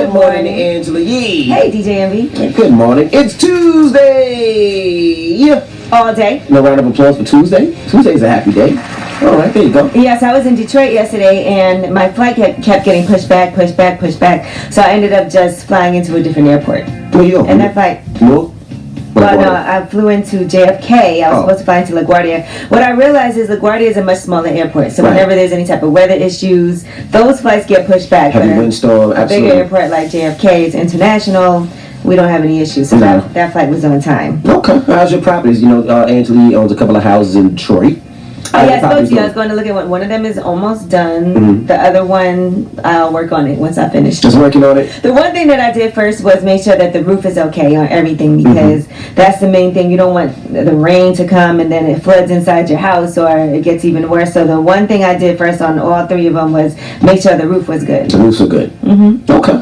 Good morning, Angela Yee. Hey, DJ MV. Good morning. It's Tuesday. All day. No round of applause for Tuesday. Tuesday's a happy day. All right, there you go. Yes, I was in Detroit yesterday, and my flight kept getting pushed back. So I ended up just flying into a different airport. Where you go? And that flight... No. Well, no, I flew into JFK. I was supposed to fly into LaGuardia. What I realized is LaGuardia is a much smaller airport. So whenever there's any type of weather issues, those flights get pushed back. Heavy windstorm, absolutely. A bigger airport like JFK is international. We don't have any issues. So that flight was on time. Okay. How's your properties? You know, Angela Yee owns a couple of houses in Detroit. Oh, yeah, I spoke to you. I was going to look at one. One of them is almost done. Mm-hmm. The other one, I'll work on it once I finish. Just working on it? The one thing that I did first was make sure that the roof is okay on everything, because that's the main thing. You don't want the rain to come and then it floods inside your house, or it gets even worse. So the one thing I did first on all three of them was make sure the roof was good. The roofs are good? Mm-hmm. Okay.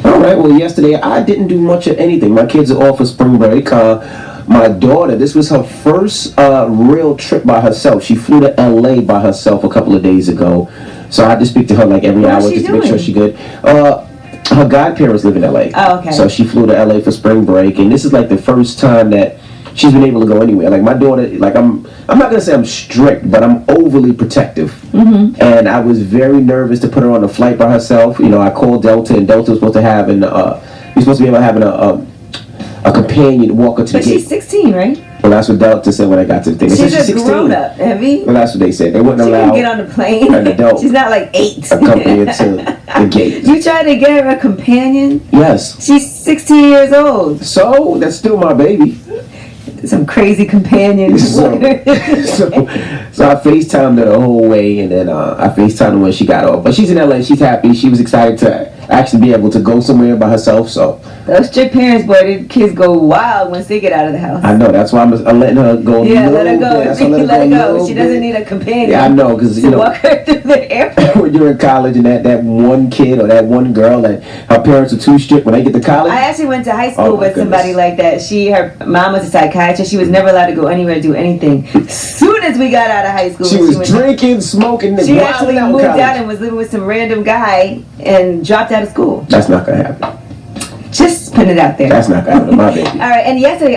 All right. Well, yesterday I didn't do much of anything. My kids are off for spring break. My daughter, this was her first real trip by herself. She flew to LA by herself a couple of days ago. So I had to speak to her like every hour just to make sure she's good. Her godparents live in LA. Oh, okay. So she flew to LA for spring break, and this is like the first time that she's been able to go anywhere. Like my daughter, like I'm not gonna say I'm strict, but I'm overly protective. Mm-hmm. And I was very nervous to put her on a flight by herself. You know, I called Delta, and Delta was supposed to have you're supposed to be able to have a companion walk her to the gate. But she's 16, right? Well, that's what Delta said when I got to the thing. She's a grown-up, Heavy. Well, that's what they said. They wouldn't allow get on the plane. An adult. She's not like 8. Accompany her to the gate. You tried to get her a companion? Yes. She's 16 years old. So, that's still my baby. Some crazy companions. So I FaceTimed her the whole way, and then I FaceTimed her when she got off. But she's in LA. She's happy. She was excited to actually be able to go somewhere by herself. So those strict parents, boy, the kids go wild once they get out of the house. I know. That's why I'm letting her go. Yeah, let her go. Let her go. She doesn't need a companion. Yeah, I know, because you know, walk her through the airport. When you're in college, and that one kid or that one girl that her parents are too strict when they get to college. I actually went to high school with somebody like that. Her mom was a psychiatrist. She was never allowed to go anywhere to do anything. Soon as we got out of high school, she was drinking, smoking. She actually moved out and was living with some random guy and dropped out of school. That's not gonna happen. Just putting it out there. That's not gonna happen, my baby. All right, and yesterday,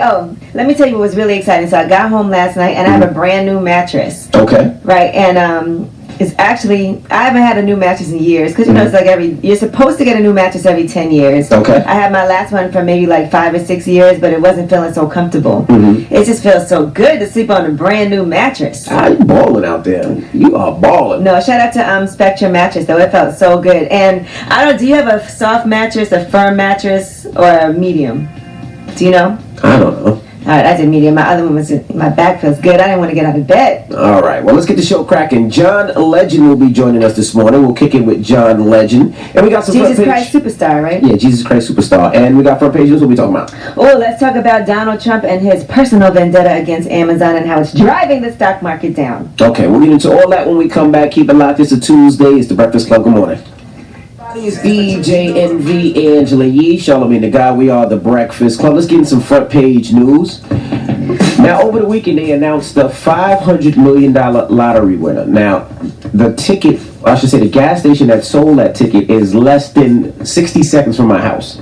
let me tell you what was really exciting. So I got home last night, and I have a brand new mattress. Okay. Right, and it's actually, I haven't had a new mattress in years, because you know it's like you're supposed to get a new mattress every 10 years. Okay. I had my last one for maybe like 5 or 6 years, but it wasn't feeling so comfortable. It just feels so good to sleep on a brand new mattress. You balling out there. You are balling. No, shout out to Spectrum mattress though. It felt so good. And I don't. Do you have a soft mattress, a firm mattress, or a medium? Do you know? I don't know. All right, I did medium. My other one was my back feels good. I didn't want to get out of bed. All right, well, let's get the show cracking. John Legend will be joining us this morning. We'll kick it with John Legend, and we got some Jesus Christ Superstar, right? Yeah, Jesus Christ Superstar, and we got front page news. What we talking about? Oh, let's talk about Donald Trump and his personal vendetta against Amazon and how it's driving the stock market down. Okay, we'll get into all that when we come back. Keep it locked. It's a Tuesday. It's the Breakfast Club. Good morning. It's DJ NV Angela Yee, Charlamagne the Guy. We are the Breakfast Club. Let's get into some front page news. Now, over the weekend, they announced the $500 million lottery winner. Now, the ticket, I should say the gas station that sold that ticket is less than 60 seconds from my house.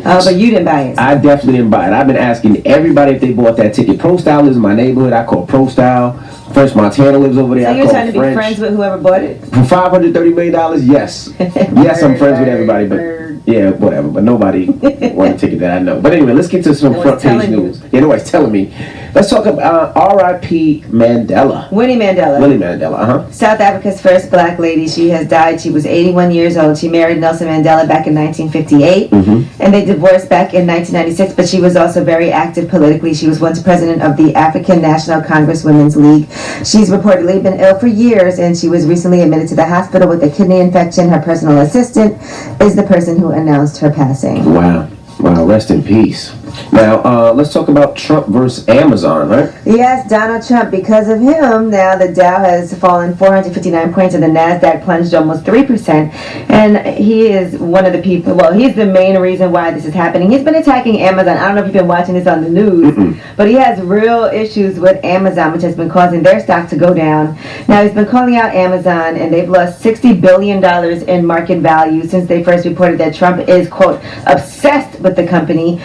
Oh, but you didn't buy it. I definitely didn't buy it. I've been asking everybody if they bought that ticket. ProStyle lives in my neighborhood. I call ProStyle. First Montana lives over there. So you're trying to be friends with whoever bought it? For $530 million, yes. Yes, I'm friends with everybody, but yeah, whatever. But nobody won a ticket that I know. But anyway, let's get to some front page news. Yeah, nobody's telling me. Let's talk about R.I.P. Mandela. Winnie Mandela. Winnie Mandela, South Africa's first black lady. She has died. She was 81 years old. She married Nelson Mandela back in 1958. And they divorced back in 1996, but she was also very active politically. She was once president of the African National Congress Women's League. She's reportedly been ill for years, and she was recently admitted to the hospital with a kidney infection. Her personal assistant is the person who announced her passing. Wow. Wow, rest in peace. Now, let's talk about Trump versus Amazon, right? Yes, Donald Trump. Because of him, now the Dow has fallen 459 points and the NASDAQ plunged almost 3%. And he is one of the people, well, he's the main reason why this is happening. He's been attacking Amazon. I don't know if you've been watching this on the news, but he has real issues with Amazon, which has been causing their stock to go down. Now, he's been calling out Amazon, and they've lost $60 billion in market value since they first reported that Trump is, quote, obsessed with the company.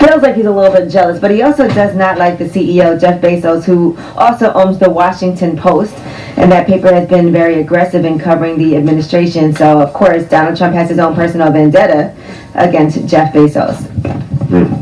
Feels like he's a little bit jealous, but he also does not like the CEO, Jeff Bezos, who also owns the Washington Post, and that paper has been very aggressive in covering the administration. So, of course, Donald Trump has his own personal vendetta against Jeff Bezos.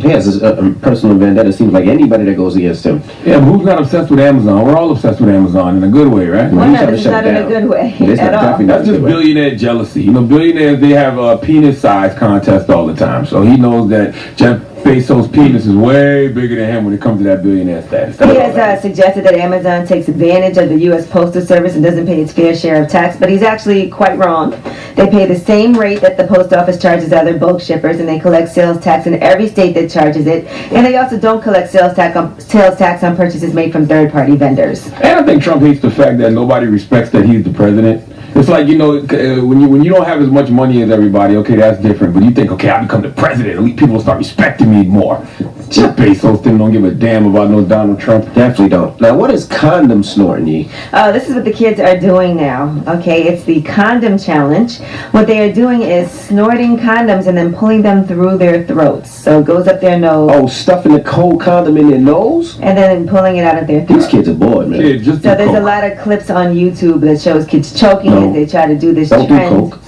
He has a personal vendetta. Seems like anybody that goes against him. Yeah, but who's not obsessed with Amazon? We're all obsessed with Amazon in a good way, right? Well, no, this is not in a good way at all. That's just billionaire jealousy. You know, billionaires, they have a penis size contest all the time. So he knows that Jeff Bezos' penis is way bigger than him when it comes to that billionaire status. He has suggested that Amazon takes advantage of the U.S. Postal Service and doesn't pay its fair share of tax, but he's actually quite wrong. They pay the same rate that the post office charges other bulk shippers, and they collect sales tax in every state that charges it. And they also don't collect sales tax on purchases made from third-party vendors. And I think Trump hates the fact that nobody respects that he's the president. It's like, you know, when you don't have as much money as everybody, okay, that's different. But you think, okay, I'll become the president, at least people will start respecting me more. Jeff Bezos don't give a damn about no Donald Trump. Definitely don't. Now, what is condom snorting, Yee? Oh, this is what the kids are doing now, okay? It's the condom challenge. What they are doing is snorting condoms and then pulling them through their throats. So it goes up their nose. Oh, stuffing the cold condom in their nose? And then pulling it out of their throat. These kids are bored, man. Yeah, just so there's a lot of clips on YouTube that shows kids choking as they try to do this trend. Do coke.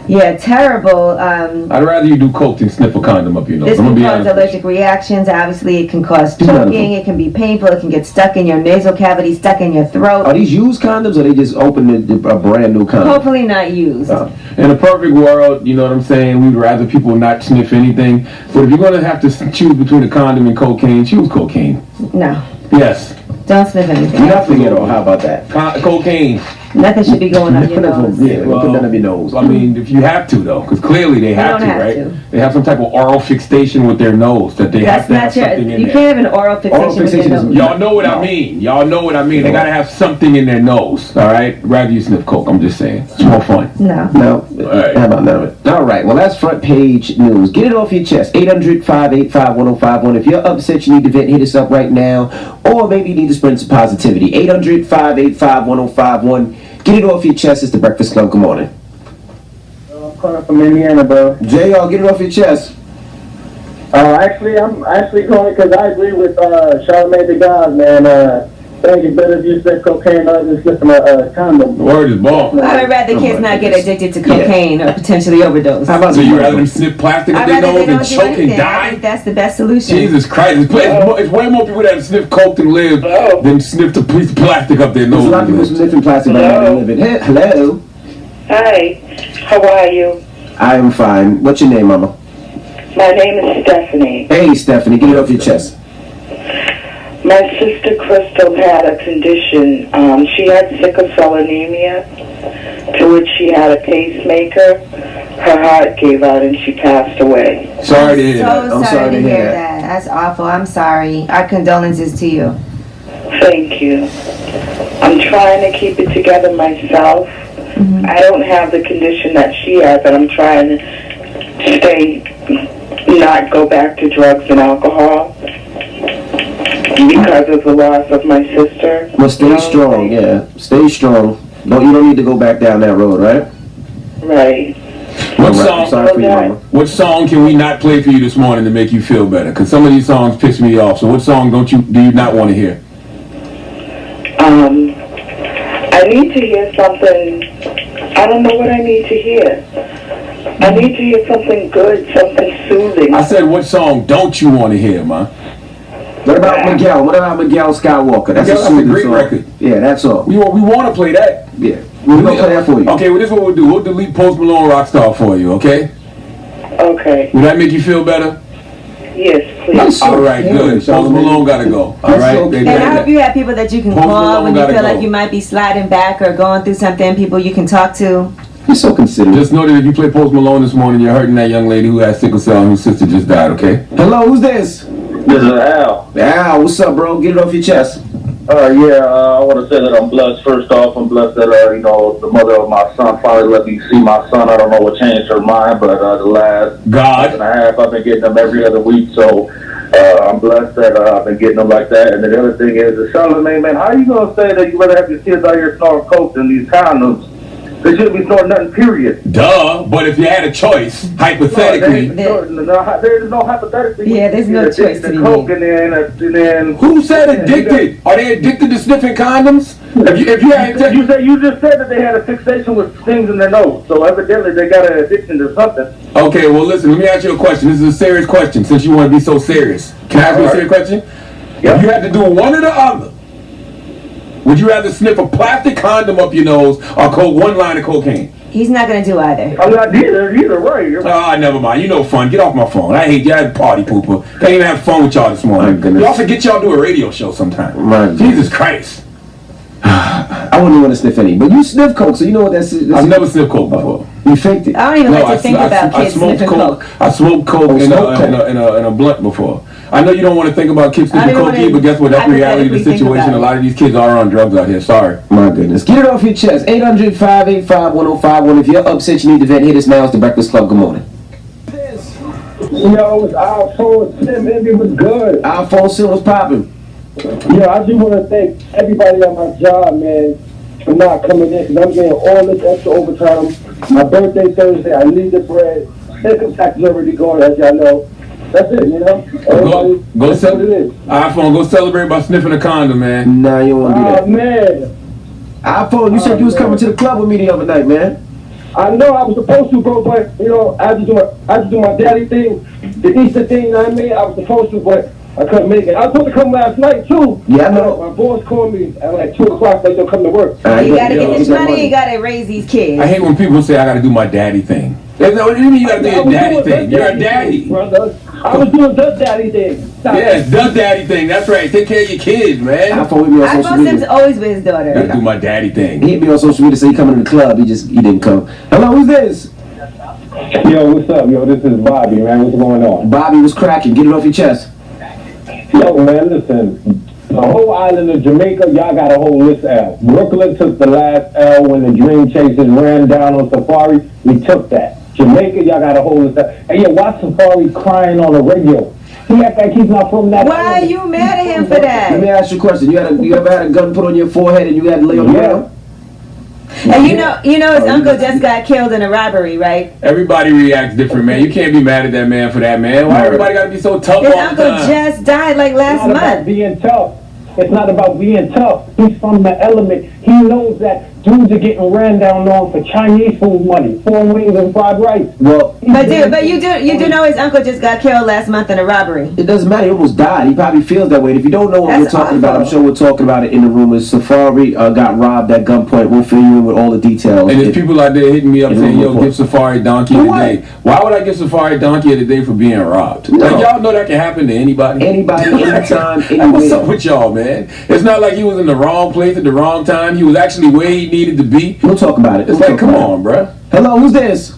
Yeah, terrible. I'd rather you do coke than sniff a condom up your nose. This can cause allergic reactions. Obviously, it can cause choking. It can be painful. It can get stuck in your nasal cavity, stuck in your throat. Are these used condoms, or they just opened a brand new condom? Hopefully not used. In a perfect world, you know what I'm saying, we'd rather people not sniff anything. But if you're going to have to choose between a condom and cocaine, choose cocaine. No. Yes. Don't sniff anything. Nothing at all. How about that? Cocaine. Nothing should be going on your nose. Yeah, well, put that up your nose. I mean, if you have to, though, because clearly they have to, right? They have some type of oral fixation with their nose that they have to have something in there. You can't have an oral fixation with your nose. Y'all know what I mean. Y'all know what I mean. They got to have something in their nose, all right? Rather you sniff coke, I'm just saying. It's more fun. No. All right. How about none of it? All right, well, that's front page news. Get it off your chest. 800-585-1051. If you're upset, you need to vent, hit us up right now. Or maybe you need to spread some positivity. 800-585-1051. Get it off your chest. It's the Breakfast Club. Good morning. I'm calling from Indiana, bro. JR, get it off your chest. Actually, I'm calling because I agree with Charlamagne the God, man. I think it's better if you sniff cocaine other than sniffing a condom. The word is bomb. I would rather kids not get addicted to cocaine or potentially overdose. How about so you rather them sniff plastic if they know than choke and die? I think that's the best solution. Jesus Christ. It's way more people that sniff coke than live than sniff the piece of plastic up their nose. There's a lot of people sniffing plastic but not living. Hello. Hi. How are you? I am fine. What's your name, Mama? My name is Stephanie. Hey, Stephanie. Get it off your chest. My sister Crystal had a condition. She had sickle cell anemia, to which she had a pacemaker. Her heart gave out and she passed away. Sorry to hear that. I'm sorry to hear that. That's awful. I'm sorry. Our condolences to you. Thank you. I'm trying to keep it together myself. Mm-hmm. I don't have the condition that she had, but I'm trying to not go back to drugs and alcohol. Because of the loss of my sister. Well, stay strong, yeah. Stay strong. You don't need to go back down that road, right? Right. What song can we not play for you this morning to make you feel better? Because some of these songs piss me off. So what song do you not want to hear? I need to hear something. I don't know what I need to hear. I need to hear something good, something soothing. I said, what song don't you want to hear, man? What about Miguel? What about Miguel Skywalker? That's a great song. Record. Yeah, that's all. We want to play that. Yeah. We're going to play that for you. Okay, well, this is what we'll do. We'll delete Post Malone Rockstar for you, okay? Okay. Will that make you feel better? Yes, please. All right, good. Post Malone got to go. All right? And I hope you have people that you can call when you feel like you might be sliding back or going through something, people you can talk to. You're so considerate. Just know that if you play Post Malone this morning, you're hurting that young lady who has sickle cell and whose sister just died, okay? Hello, who's this? This is Al. Al, what's up, bro? Get it off your chest. I want to say that I'm blessed. First off, I'm blessed that, the mother of my son finally let me see my son. I don't know what changed her mind, but the last month and a half, I've been getting them every other week. So I'm blessed that I've been getting them like that. And then the other thing is, Charlamagne, man, how are you going to say that you rather have your kids out here snorting coke than these condoms? They shouldn't be snorting nothing, period. Duh, but if you had a choice, hypothetically. There's no hypothetically. Yeah, there's no choice to be coke made. and then. Who said addicted? Are they addicted to sniffing condoms? If you had You just said that they had a fixation with things in their nose, so evidently they got an addiction to something. Okay, well listen, let me ask you a question. This is a serious question since you want to be so serious. Can I ask you a serious question? Yep. If you had to do one or the other, would you rather sniff a plastic condom up your nose or one line of cocaine? He's not gonna do either. I'm not either right. Never mind. You know fun. Get off my phone. I hate y'all party pooper. Can't even have fun with y'all this morning. My goodness. Y'all should get y'all to do a radio show sometime. My Jesus Christ. I wouldn't want to sniff any, but you sniff coke, so you know what that's. I've never sniffed coke before. You faked it. I don't even like to think about kids smoked sniffing coke. I smoked coke in a blunt before. I know you don't want to think about kids sniffing coke, but guess what? That's the reality of the situation. A lot of these kids are on drugs out here. Sorry. My goodness. Get it off your chest. 800-585-1051. If you're upset, you need to vent. Hit us now. It's the Breakfast Club. Good morning. Yo, it's Alphonse Sim. It was good. Alphonse Sim was popping. Yeah, I just want to thank everybody at my job, man, for not coming in, because I'm getting all this extra overtime. My birthday Thursday, I need the bread. Income tax is already going, as y'all know. That's it, you know? Everybody, Go that's what it is. iPhone, go celebrate by sniffing a condom, man. Nah, you don't want to do that. Oh, man. iPhone, you said you was coming to the club with me the other night, man. I know I was supposed to, bro, but, I had to do my daddy thing, the Easter thing, you know what I mean? I was supposed to, but I couldn't make it. I was supposed to come last night, too. Yeah, I know. My boss called me at like 2 o'clock, like, don't come to work. You gotta get this money, you gotta raise these kids. I hate when people say I gotta do my daddy thing. What do you mean you gotta do your daddy thing? You're a daddy. Brother. I was doing the daddy thing. Yes, the daddy thing. That's right. Take care of your kids, man. iPhone with me on social iPhone Sim's media. always with his daughter. Gotta do my daddy thing. He hit me on social media, say he coming to the club. He didn't come. Hello, who's this? Yo, what's up? Yo, this is Bobby, man. What's going on? Bobby was cracking. Get it off your chest. Yo, man, listen. The whole island of Jamaica, y'all got a whole list L. Brooklyn took the last L when the Dream Chasers ran down on Safari. We took that. Jamaica, y'all got a whole list L. Hey, yo, why Safari crying on the radio? He act like he's not from that. Why are you mad at him for Let me that? ask you a question. You ever had a gun put on your forehead and you had to lay on the ground? And you know his uncle just got killed in a robbery, right? Everybody reacts different, man. You can't be mad at that man for that, man. Why everybody gotta be so tough His all the uncle time? just died like last It's not about month. being tough. It's not about being tough. He's from the element. He knows that dudes are getting ran down on for Chinese food money, 4 wings and fried rice. Well, But you do know his uncle just got killed last month in a robbery. it doesn't matter. He almost died. He probably feels that way. And if you don't know what That's we're talking about, I'm awful. sure we're talking about it in the rumors. Safari got robbed at gunpoint. We'll fill you in with all the details. And there's people out there hitting me up It saying, will yo, report. give Safari Donkey For a what? day. Why would I give Safari Donkey a day for being robbed? No. Like, y'all know that can happen to anybody. Anybody, anytime, Like, what's up anywhere. with y'all, man? It's not like he was in the wrong place at the wrong time. He was actually where he needed to be. We'll talk about it. It's We'll like, talk come about on, bruh. it. Hello, who's this?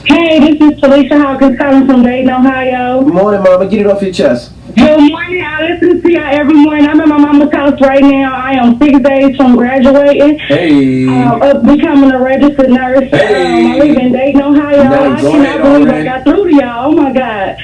Hey, this is Felicia Hawkins calling from Dayton, Ohio. Good morning, Mama. Get it off your chest. Good morning. I listen to y'all every morning. I'm at my mama's house right now. I am 6 days from graduating. Hey. Of becoming a registered nurse. Hey. I live in Dayton, Ohio. Nice. I Go cannot ahead, believe already. I got through to y'all. Oh my God.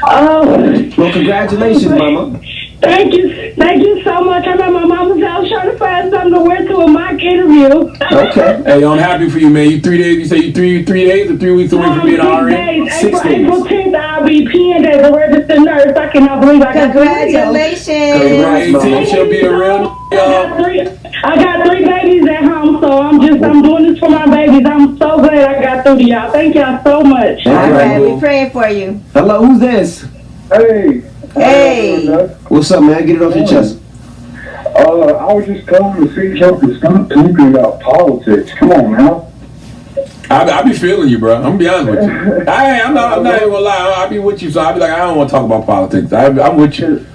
Oh. Well, congratulations, Mama. Thank you so much. I'm at my mama's house trying to find something to wear to a mock interview. Okay. Hey, I'm happy for you, man. You 3 days, you say you three days or 3 weeks away from being an 6 RN? days. 6 days. April 10th, I'll be PN'd as a registered nurse. I cannot believe I got through to y'all. Congratulations. April 18th, she'll be a real y'all. I got 3 babies at home, so I'm doing this for my babies. I'm so glad I got through to y'all. Thank y'all so much. All All right, right. we're praying for you. Hello, who's this? Hey. Hey. What's up, man? Get it off your chest. I was just calling to see if y'all could stop talking about politics. Come on now. I be feeling you, bro. I'm gonna be honest with you. I'm not even gonna lie. I be with you, so I be like, I don't want to talk about politics. I'm with you.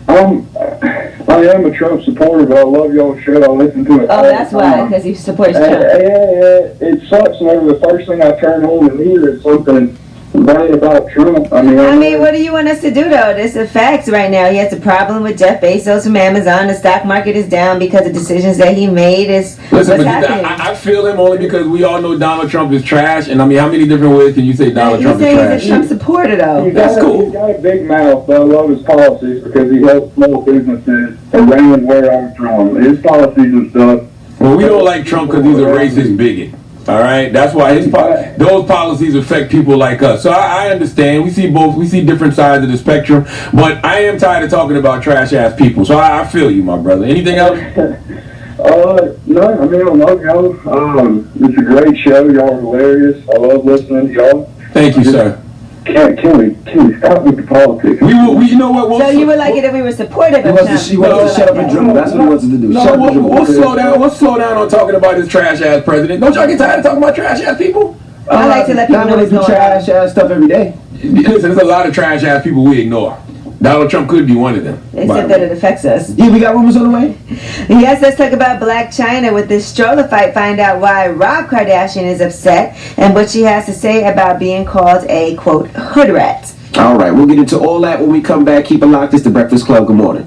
Like I am a Trump supporter, but I love y'all's show. I listen to it. Oh, that's why, because he supports Trump. Yeah, it sucks whenever the first thing I turn on and hear is something bad about Trump. I mean, what do you want us to do, though? This is facts right now. He has a problem with Jeff Bezos from Amazon. The stock market is down because of decisions that he made. Listen, what's but happening. I feel him only because we all know Donald Trump is trash. And I mean, how many different ways can you say Donald Trump is trash? He's a Trump supporter, though. That's cool. He's got a big mouth, but I love his policies because he helps small businesses around where I'm from. His policies and stuff. Well, we don't like Trump because he's a racist bigot. All right, that's why those policies affect people like us. So I understand. We see different sides of the spectrum. But I am tired of talking about trash ass people. So I feel you, my brother. Anything else? No, I mean, I love y'all. It's a great show. Y'all are hilarious. I love listening to y'all. Thank you, sir. Can we stop with the politics? You know what? So you would like it if we were supportive of Trump? He wants to shut up and dribble. That's what he wants to do. No, we'll slow down. We'll slow down on talking about this trash ass president. Don't y'all get tired of talking about trash ass people? I like to let people know what's going on. Trash ass stuff every day. Listen, there's a lot of trash ass people we ignore. Donald Trump could be one of them. They said that it affects us. Yeah, we got rumors on the way? Yes, let's talk about Blac Chyna with this stroller fight. Find out why Rob Kardashian is upset and what she has to say about being called a, quote, hood rat. All right, we'll get into all that when we come back. Keep it locked. It's the Breakfast Club. Good morning.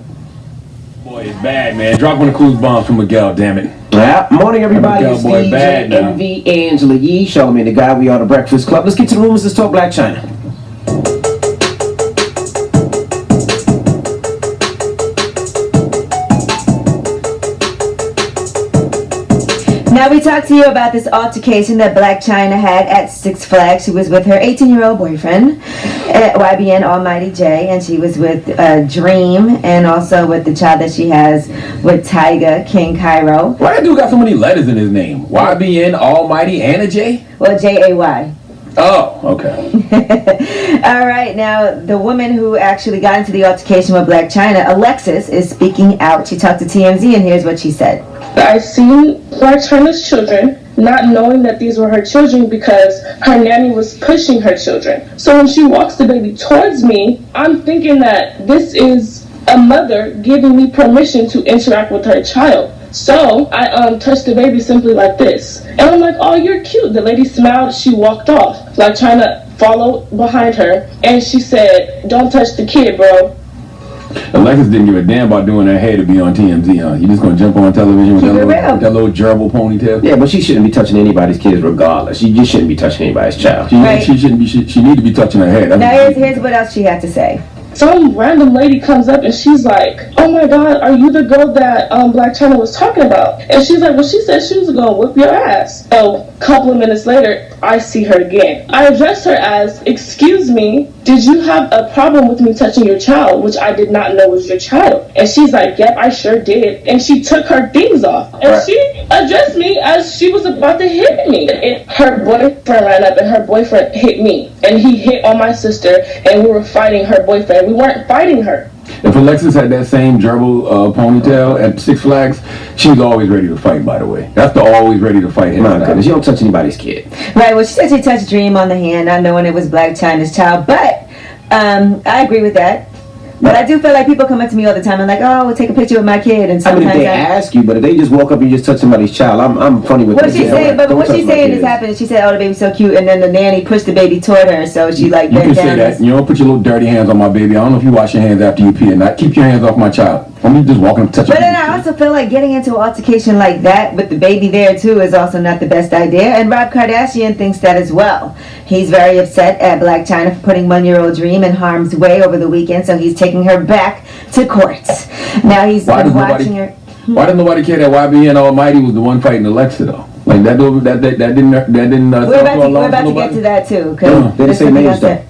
Boy, it's bad, man. Drop one of clues bombs from Miguel, damn it. Yeah, morning, everybody. Miguel, It's boy, DJ bad now. NV, Angela Yee, Charlamagne the Guy. We are the Breakfast Club. Let's get to the rumors. Let's talk Blac Chyna. Now we talked to you about this altercation that Blac Chyna had at Six Flags. She was with her 18-year-old boyfriend, YBN Almighty J, and she was with Dream and also with the child that she has with Tyga, King Cairo. Why that dude got so many letters in his name? YBN, Almighty, and a J? Well, J-A-Y. Oh, okay. All right, now the woman who actually got into the altercation with Blac Chyna, Alexis, is speaking out. She talked to TMZ, and here's what she said. I seen Blac Chyna's children, not knowing that these were her children because her nanny was pushing her children. So when she walks the baby towards me, I'm thinking that this is a mother giving me permission to interact with her child. So I touched the baby simply like this. And I'm like, oh, you're cute. The lady smiled. She walked off. Blac Chyna followed behind her. And she said, don't touch the kid, bro. Alexis didn't give a damn about doing her hair to be on TMZ, huh? You just gonna jump on television with that little gerbil ponytail? Yeah, but she shouldn't be touching anybody's kids regardless. She just shouldn't be touching anybody's child. She shouldn't be. She need to be touching her head. Now here's what else she had to say. Some random lady comes up and she's like, oh my God, are you the girl that Blac Chyna was talking about? And she's like, well, she said she was gonna whip your ass. So a couple of minutes later, I see her again. I addressed her as, excuse me, did you have a problem with me touching your child, which I did not know was your child? And she's like, yep, I sure did. And she took her things off. And she addressed me as she was about to hit me. And her boyfriend ran up and her boyfriend hit me. And he hit on my sister and we were fighting her boyfriend. We weren't fighting her. If Alexis had that same gerbil ponytail at Six Flags, she was always ready to fight, by the way. That's the always ready to fight. My goodness, you don't touch anybody's kid. Right, well, she said she touched Dream on the hand, not knowing it was Blac Chyna's child. But I agree with that. But I do feel like people come up to me all the time and like, oh, we'll take a picture with my kid. And sometimes if they ask you, but if they just walk up and you just touch somebody's child, I'm funny with what she's saying. But what she's saying is happening. She said, oh, the baby's so cute, and then the nanny pushed the baby toward her, so she like. You can say that. You don't put your little dirty hands on my baby. I don't know if you wash your hands after you pee or not. Keep your hands off my child. I'm just walking up touching. But then I also feel like getting into an altercation like that with the baby there too is also not the best idea. And Rob Kardashian thinks that as well. He's very upset at Blac Chyna for putting 1-year-old Dream in harm's way over the weekend, so he's taking her back to court. Now he's watching her. Why did nobody care that YBN Almighty was the one fighting Alexa though? Like that didn't. We're about to get to that too. They didn't say names though.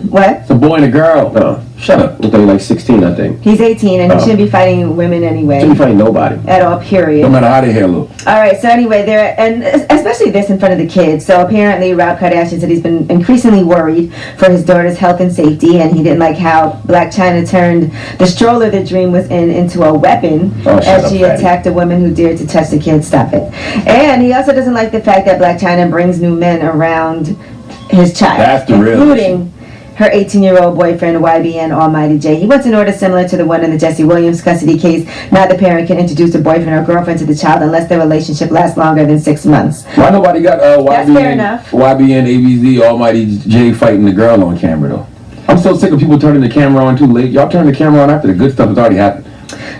What? It's a boy and a girl. Oh, shut up. I thought you're like 16, I think. He's 18 and he shouldn't be fighting women anyway. Shouldn't be fighting nobody. At all, period. No matter how they hair look. Alright, so anyway, and especially this in front of the kids. So apparently Rob Kardashian said he's been increasingly worried for his daughter's health and safety, and he didn't like how Blac Chyna turned the stroller that Dream was in into a weapon as she attacked a woman who dared to touch the kid. Stop it. And he also doesn't like the fact that Blac Chyna brings new men around his child. That's the real including her 18-year-old boyfriend, YBN Almighty J. He wants an order similar to the one in the Jesse Williams custody case. Neither parent can introduce a boyfriend or girlfriend to the child unless their relationship lasts longer than 6 months. Why nobody got That's fair enough. YBN, ABZ, Almighty J fighting the girl on camera though? I'm so sick of people turning the camera on too late. Y'all turn the camera on after the good stuff has already happened.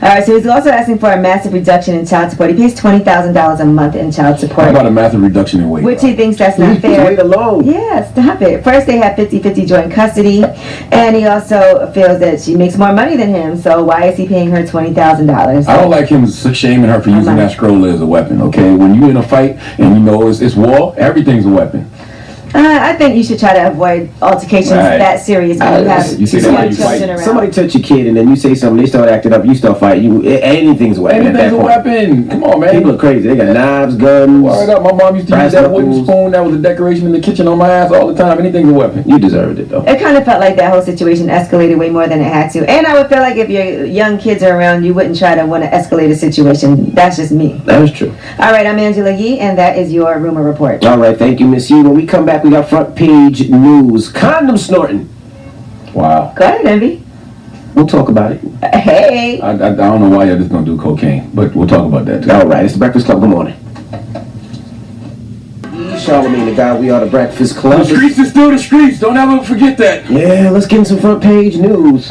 All right, so he's also asking for a massive reduction in child support. He pays $20,000 a month in child support. How about a massive reduction in weight? Which he thinks that's not fair. Wait alone. Yeah, stop it. First, they have 50-50 joint custody, and he also feels that she makes more money than him, so why is he paying her $20,000? I don't like him shaming her for using that stroller as a weapon, okay? When you're in a fight and you know it's war, everything's a weapon. I think you should try to avoid altercations that serious when you have you see young children around. Somebody touch your kid and then you say something, they start acting up, you start fighting. Anything's a weapon. Anything's a weapon. Come on, man. People are crazy. They got knives, guns. Word up. My mom used to use that wooden spoon that was a decoration in the kitchen on my ass all the time. Anything's a weapon. You deserved it, though. It kind of felt like that whole situation escalated way more than it had to. And I would feel like if your young kids are around, you wouldn't try to want to escalate a situation. That's just me. That is true. All right, I'm Angela Yee, and that is your rumor report. All right, thank you, Miss Yee. When we come back, we got front page news. Condom snorting. Wow. Go ahead, Envy. We'll talk about it. Hey. I don't know why y'all just don't do cocaine, but we'll talk about that too. All right, it's the Breakfast Club. Good morning. Charlamagne the Guy, we are the Breakfast Club. The streets are still the streets. Don't ever forget that. Yeah, let's get into some front page news.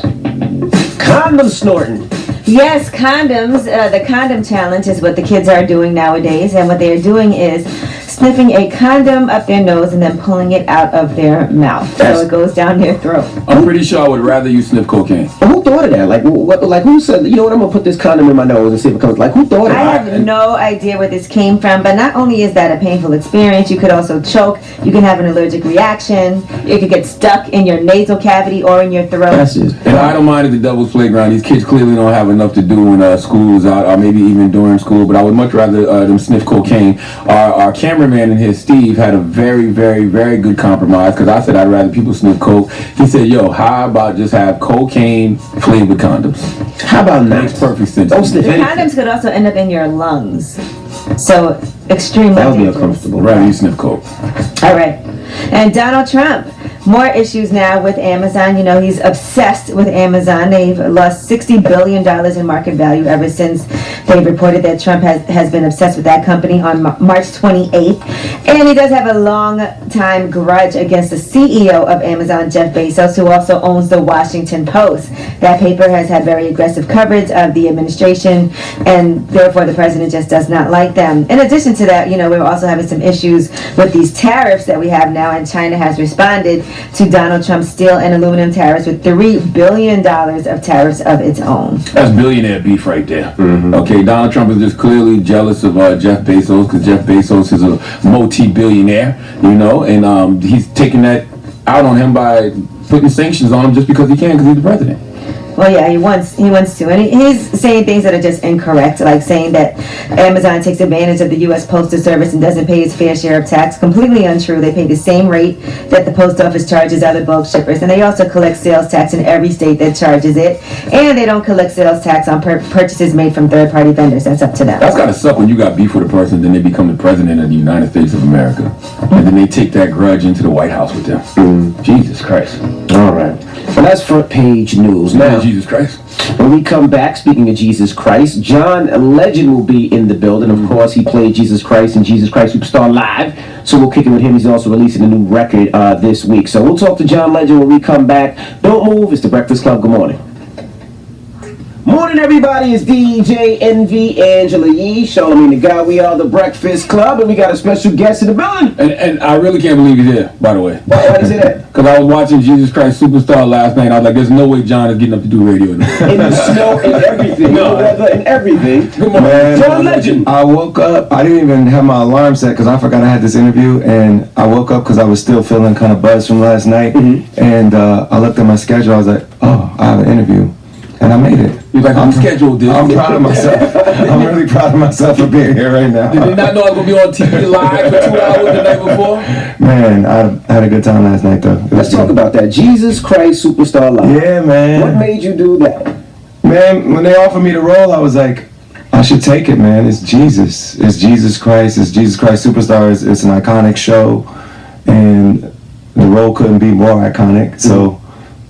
Condom snorting. Yes, condoms. The condom challenge is what the kids are doing nowadays, and what they are doing is sniffing a condom up their nose and then pulling it out of their mouth, so it goes down their throat. I'm pretty sure I would rather you sniff cocaine. Who thought of that? Like, what? Like, who said? You know what? I'm gonna put this condom in my nose and see if it comes. Like, who thought of I that? have no idea where this came from, but not only is that a painful experience, you could also choke. You can have an allergic reaction. It could get stuck in your nasal cavity or in your throat. That's just. And I don't mind at the devil's playground. These kids clearly don't have enough to do when school is out, or maybe even during school. But I would much rather them sniff cocaine. Our cameraman and his Steve had a very, very, very good compromise, because I said I'd rather people sniff coke. He said, "Yo, how about just have cocaine flavored condoms?" How about that? Makes perfect sense. Don't sniff The anything. condoms could also end up in your lungs, so extremely That would be dangerous. uncomfortable. Rather you sniff coke. All right. And Donald Trump, more issues now with Amazon. You know, he's obsessed with Amazon. They've lost $60 billion in market value ever since they reported that Trump has been obsessed with that company on March 28th. And he does have a long time grudge against the CEO of Amazon, Jeff Bezos, who also owns the Washington Post. That paper has had very aggressive coverage of the administration, and therefore the president just does not like them. In addition to that, you know, we're also having some issues with these tariffs that we have now, and China has responded to Donald Trump's steel and aluminum tariffs with $3 billion of tariffs of its own. That's billionaire beef right there. Okay, Donald Trump is just clearly jealous of Jeff Bezos, because Jeff Bezos is a multi-billionaire, you know, and he's taking that out on him by putting sanctions on him just because he can, because he's the president. Well, yeah, he wants to, and he's saying things that are just incorrect, like saying that Amazon takes advantage of the U.S. Postal Service and doesn't pay its fair share of tax. Completely untrue. They pay the same rate that the post office charges other bulk shippers, and they also collect sales tax in every state that charges it, and they don't collect sales tax on purchases made from third-party vendors. That's up to them. That's gotta suck when you got beef with a person, then they become the president of the United States of America, and then they take that grudge into the White House with them. Jesus Christ. All right. Well, that's front page news. Now, Jesus Christ. when we come back, speaking of Jesus Christ, John Legend will be in the building. Of course, he played Jesus Christ in Jesus Christ Superstar Live, so we'll kick it with him. He's also releasing a new record this week. So we'll talk to John Legend when we come back. Don't move. It's the Breakfast Club. Good morning. Morning, everybody. It's DJ NV, Angela Yee, Charlamagne the Guy. We are the Breakfast Club, and we got a special guest in the building. And I really can't believe he's here, by the way. Why do you say that? Because I was watching Jesus Christ Superstar last night, and I was like, there's no way John is getting up to do radio now. In the snow and everything, No. the weather and everything. Come on, Man, John Legend. I woke up, I didn't even have my alarm set because I forgot I had this interview, and I woke up because I was still feeling kind of buzzed from last night, and I looked at my schedule. I was like, oh, I have an interview, and I made it. He's like, I'm scheduled this. I'm proud of myself. I'm really proud of myself for being here right now. Did they not know I was going to be on TV live for 2 hours the night before? Man, I had a good time last night, though. Let's talk about that. Jesus Christ Superstar Live. Yeah, man. What made you do that? Man, when they offered me the role, I was like, I should take it, man. It's Jesus. It's Jesus Christ. It's Jesus Christ Superstar. It's an iconic show. And the role couldn't be more iconic. So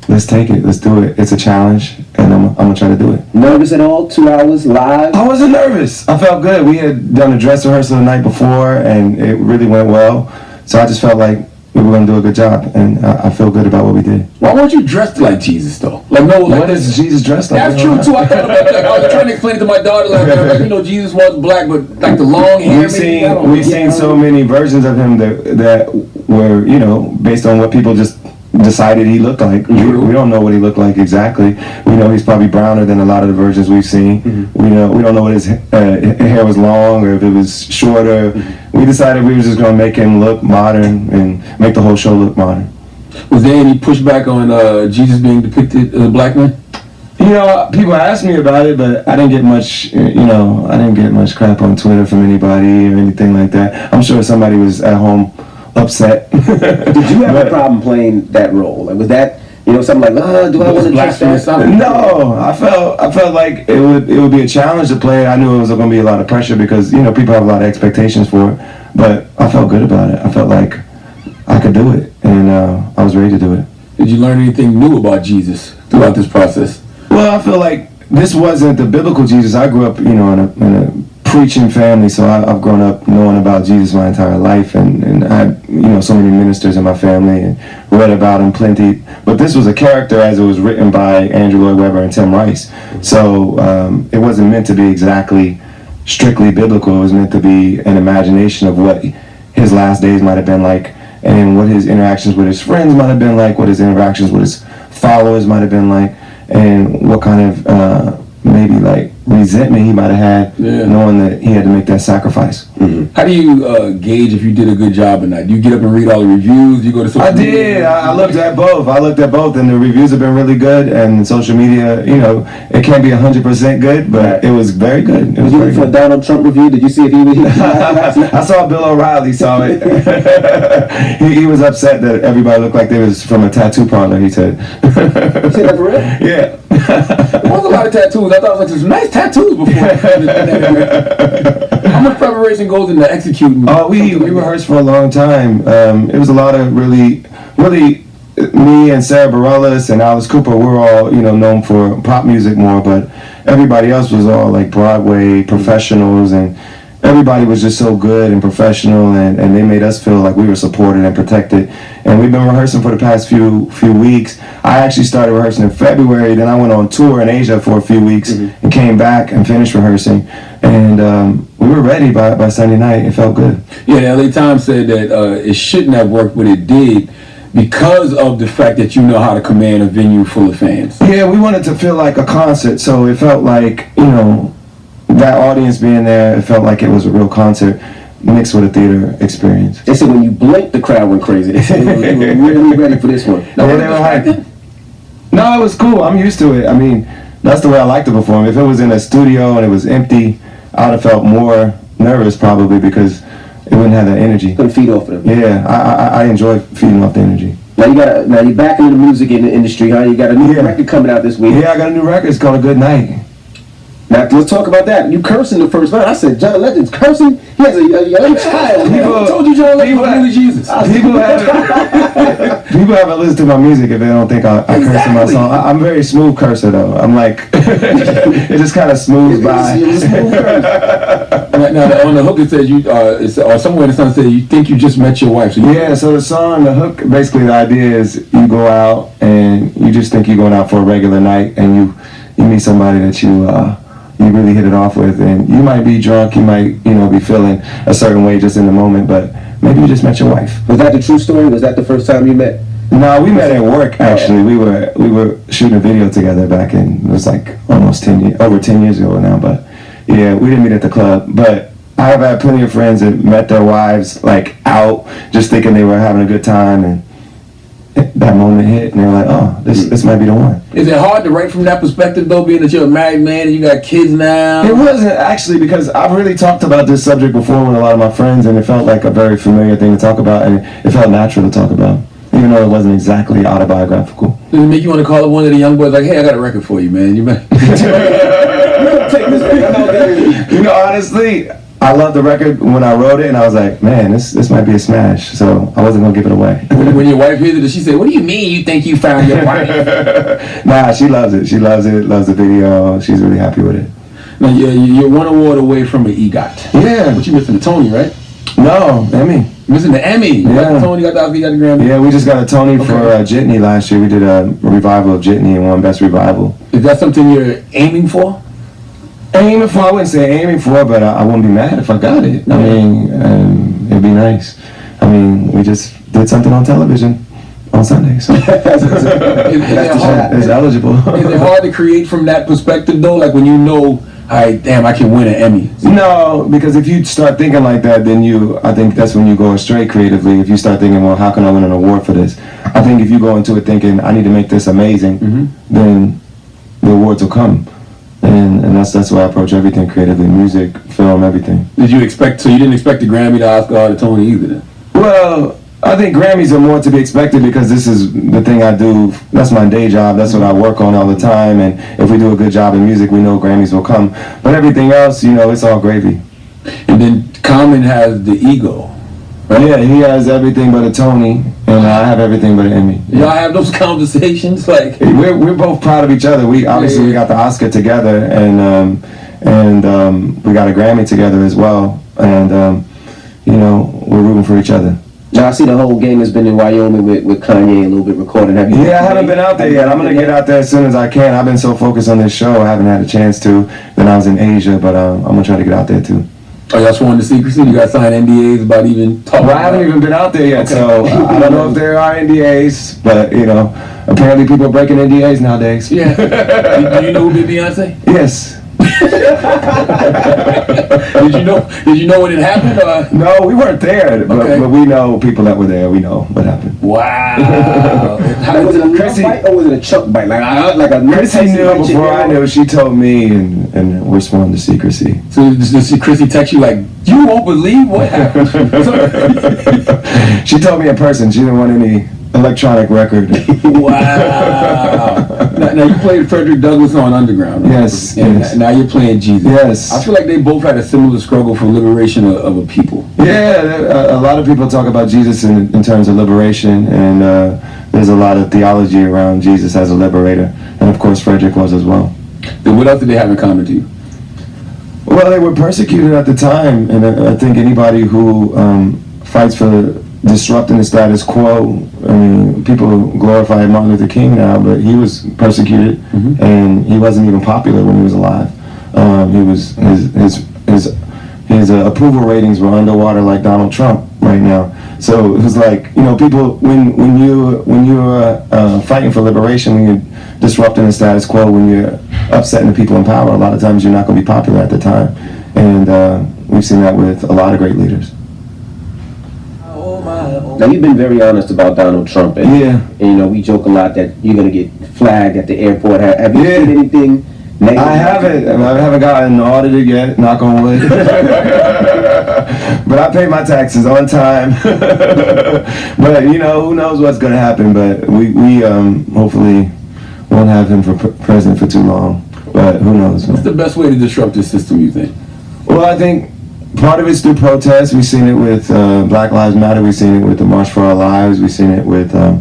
let's take it. Let's do it. It's a challenge, and I'm gonna try to do it. Nervous at all? 2 hours live? I wasn't nervous. I felt good. We had done a dress rehearsal the night before, and it really went well. So I just felt like we were gonna do a good job, and I feel good about what we did. Why weren't you dressed like Jesus though? Like what is Jesus dressed like? That's true too. I thought about that. I was trying to explain it to my daughter. Like, Jesus was black, but like the long hair. We've seen so many versions of him that were based on what people just decided he looked like. We don't know what he looked like exactly. We know he's probably browner than a lot of the versions we've seen. We don't know what his hair was long or if it was shorter. We decided we were just going to make him look modern and make the whole show look modern. Was there any pushback on Jesus being depicted as a black man? People asked me about it, but I didn't get much. I didn't get much crap on Twitter from anybody or anything like that. I'm sure somebody was at home upset. Did you have a problem playing that role? Like, was that something like, do I want to dress that? No, I felt like it would be a challenge to play. I knew it was going to be a lot of pressure because people have a lot of expectations for it. But I felt good about it. I felt like I could do it, and I was ready to do it. Did you learn anything new about Jesus throughout this process? Well, I feel like this wasn't the biblical Jesus. I grew up, in a preaching family, so I've grown up knowing about Jesus my entire life, and I had so many ministers in my family and read about him plenty. But this was a character as it was written by Andrew Lloyd Webber and Tim Rice, so it wasn't meant to be exactly strictly biblical. It was meant to be an imagination of what his last days might have been like, and what his interactions with his friends might have been like, what his interactions with his followers might have been like, and what kind of maybe like resentment he might have had knowing that he had to make that sacrifice. How do you gauge if you did a good job or not? Do you get up and read all the reviews? Do you go to social media? I did. I looked at both. And the reviews have been really good. And social media, it can't be 100% good, but it was very good. Was you looking for a Donald Trump review? Did you see if he was? I saw Bill O'Reilly saw it. he was upset that everybody looked like they was from a tattoo parlor. He said. You said that for real? Yeah. There was a lot of tattoos. I thought it was like some nice tattoos before. How much preparation goes into executing? We rehearsed for a long time. It was a lot of really me and Sarah Bareilles and Alice Cooper. We're all known for pop music more, but everybody else was all like Broadway professionals, and everybody was just so good and professional, and they made us feel like we were supported and protected. And we've been rehearsing for the past few weeks. I actually started rehearsing in February, then I went on tour in Asia for a few weeks and came back and finished rehearsing. And we were ready by Sunday night. It felt good. Yeah, the LA Times said that it shouldn't have worked, but it did, because of the fact that you know how to command a venue full of fans. Yeah, we wanted to feel like a concert, so it felt like, that audience being there, it felt like it was a real concert mixed with a theater experience. They said when you blinked, the crowd went crazy. They said they were really ready for this one. No, it was cool. I'm used to it. I mean, that's the way I like to perform. If it was in a studio and it was empty, I would have felt more nervous probably because it wouldn't have that energy. Couldn't feed off of them. Yeah, I enjoy feeding off the energy. Now you're back into the music industry, huh? You got a new record coming out this week. Yeah, I got a new record. It's called A Good Night. Now let's talk about that. You cursing the first line. I said John Legend's cursing. He has a young child. I told you John Legend was really Jesus. People haven't listened to my music if they don't think I curse in my song. I'm very smooth cursor though. I'm like, it just kind of smooths by. Now on the hook it says or somewhere in the song says you think you just met your wife. So so the song, the hook, basically the idea is you go out and you just think you're going out for a regular night and you meet somebody that you really hit it off with, and you might be drunk, you might be feeling a certain way just in the moment, but maybe you just met your wife. Was that the true story? Was that the first time you met? No, we met at work actually. We were shooting a video together back in, it was like almost over 10 years ago now, but yeah, we didn't meet at the club. But I have had plenty of friends that met their wives like out just thinking they were having a good time, and that moment hit and they're like, oh, this might be the one. Is it hard to write from that perspective though, being that you're a married man and you got kids now? It wasn't actually, because I've really talked about this subject before with a lot of my friends, and it felt like a very familiar thing to talk about, and it felt natural to talk about, even though it wasn't exactly autobiographical. Does it make you want to call up one of the young boys like, hey, I got a record for you, man? You better take this thing. Honestly, I loved the record when I wrote it, and I was like, man, this might be a smash. So I wasn't gonna give it away. When your wife hears it, does she say, "What do you mean you think you found your wife?" Nah, she loves it. She loves it. Loves the video. She's really happy with it. Now, you're one award away from an EGOT. Yeah. But you missing the Tony, right? No, Emmy. Missing the Emmy. You got the Tony, got the Oscar, you got the Grammy. Yeah, we just got a Tony for Jitney last year. We did a revival of Jitney and won Best Revival. Is that something you're aiming for? Aiming for, I wouldn't say aiming for, but I wouldn't be mad if I got it. I mean, it'd be nice. I mean, we just did something on television on Sunday, so it's eligible. Is it hard to create from that perspective, though? Like when you know, I can win an Emmy. No, because if you start thinking like that, then I think that's when you go astray creatively. If you start thinking, well, how can I win an award for this? I think if you go into it thinking, I need to make this amazing, then the awards will come. And that's why I approach everything creatively, music, film, everything. Did you expect, so you didn't expect the Grammy, the Oscar, or the Tony either then? Well, I think Grammys are more to be expected because this is the thing I do. That's my day job. That's what I work on all the time. And if we do a good job in music, we know Grammys will come. But everything else, it's all gravy. And then Common has the ego. Right? Yeah, he has everything but a Tony, and I have everything but an Emmy. Y'all have those conversations, like we're both proud of each other. We obviously we got the Oscar together, and we got a Grammy together as well, and we're rooting for each other. Now I see the whole game has been in Wyoming with Kanye a little bit recording. Have you? Yeah, I haven't been out there yet. I'm gonna get out there as soon as I can. I've been so focused on this show, I haven't had a chance to. Then I was in Asia, but I'm gonna try to get out there too. Are y'all sworn to secrecy? You got signed NDAs about even talking? Well, I haven't even been out there yet, so I don't know if there are NDAs, but apparently people are breaking NDAs nowadays. Yeah. Do you know who did Beyonce? Yes. Did you know when it happened? Or? No, we weren't there, but we know people that were there. We know what happened. Wow. Was it a Chrissy bite or was it a Chuck bite? Like a Chrissy knew before I knew. She told me, and we're sworn to secrecy. So does Chrissy text you like, you won't believe what happened? She told me in person. She didn't want any electronic record. Wow. Now you played Frederick Douglass on Underground, right? Yes, yes. Now you're playing Jesus. Yes. I feel like they both had a similar struggle for liberation of a people. Yeah, a lot of people talk about Jesus in terms of liberation, and there's a lot of theology around Jesus as a liberator, and of course Frederick was as well. Then what else did they have in common to you? Well, they were persecuted at the time, and I think anybody who fights for disrupting the status quo. I mean, people glorify Martin Luther King now, but he was persecuted, and he wasn't even popular when he was alive. He was his approval ratings were underwater like Donald Trump right now. So it was like people when you're fighting for liberation, when you're disrupting the status quo, when you're upsetting the people in power, a lot of times you're not going to be popular at the time, and we've seen that with a lot of great leaders. Now you've been very honest about Donald Trump, and we joke a lot that you're gonna get flagged at the airport. Have you seen anything negative? I haven't gotten audited yet, knock on wood. But I pay my taxes on time. But who knows what's gonna happen? But we hopefully won't have him for president for too long. But who knows? What's the best way to disrupt this system, you think? Well, I think part of it's through protests. We've seen it with Black Lives Matter. We've seen it with the March for Our Lives. We've seen it with the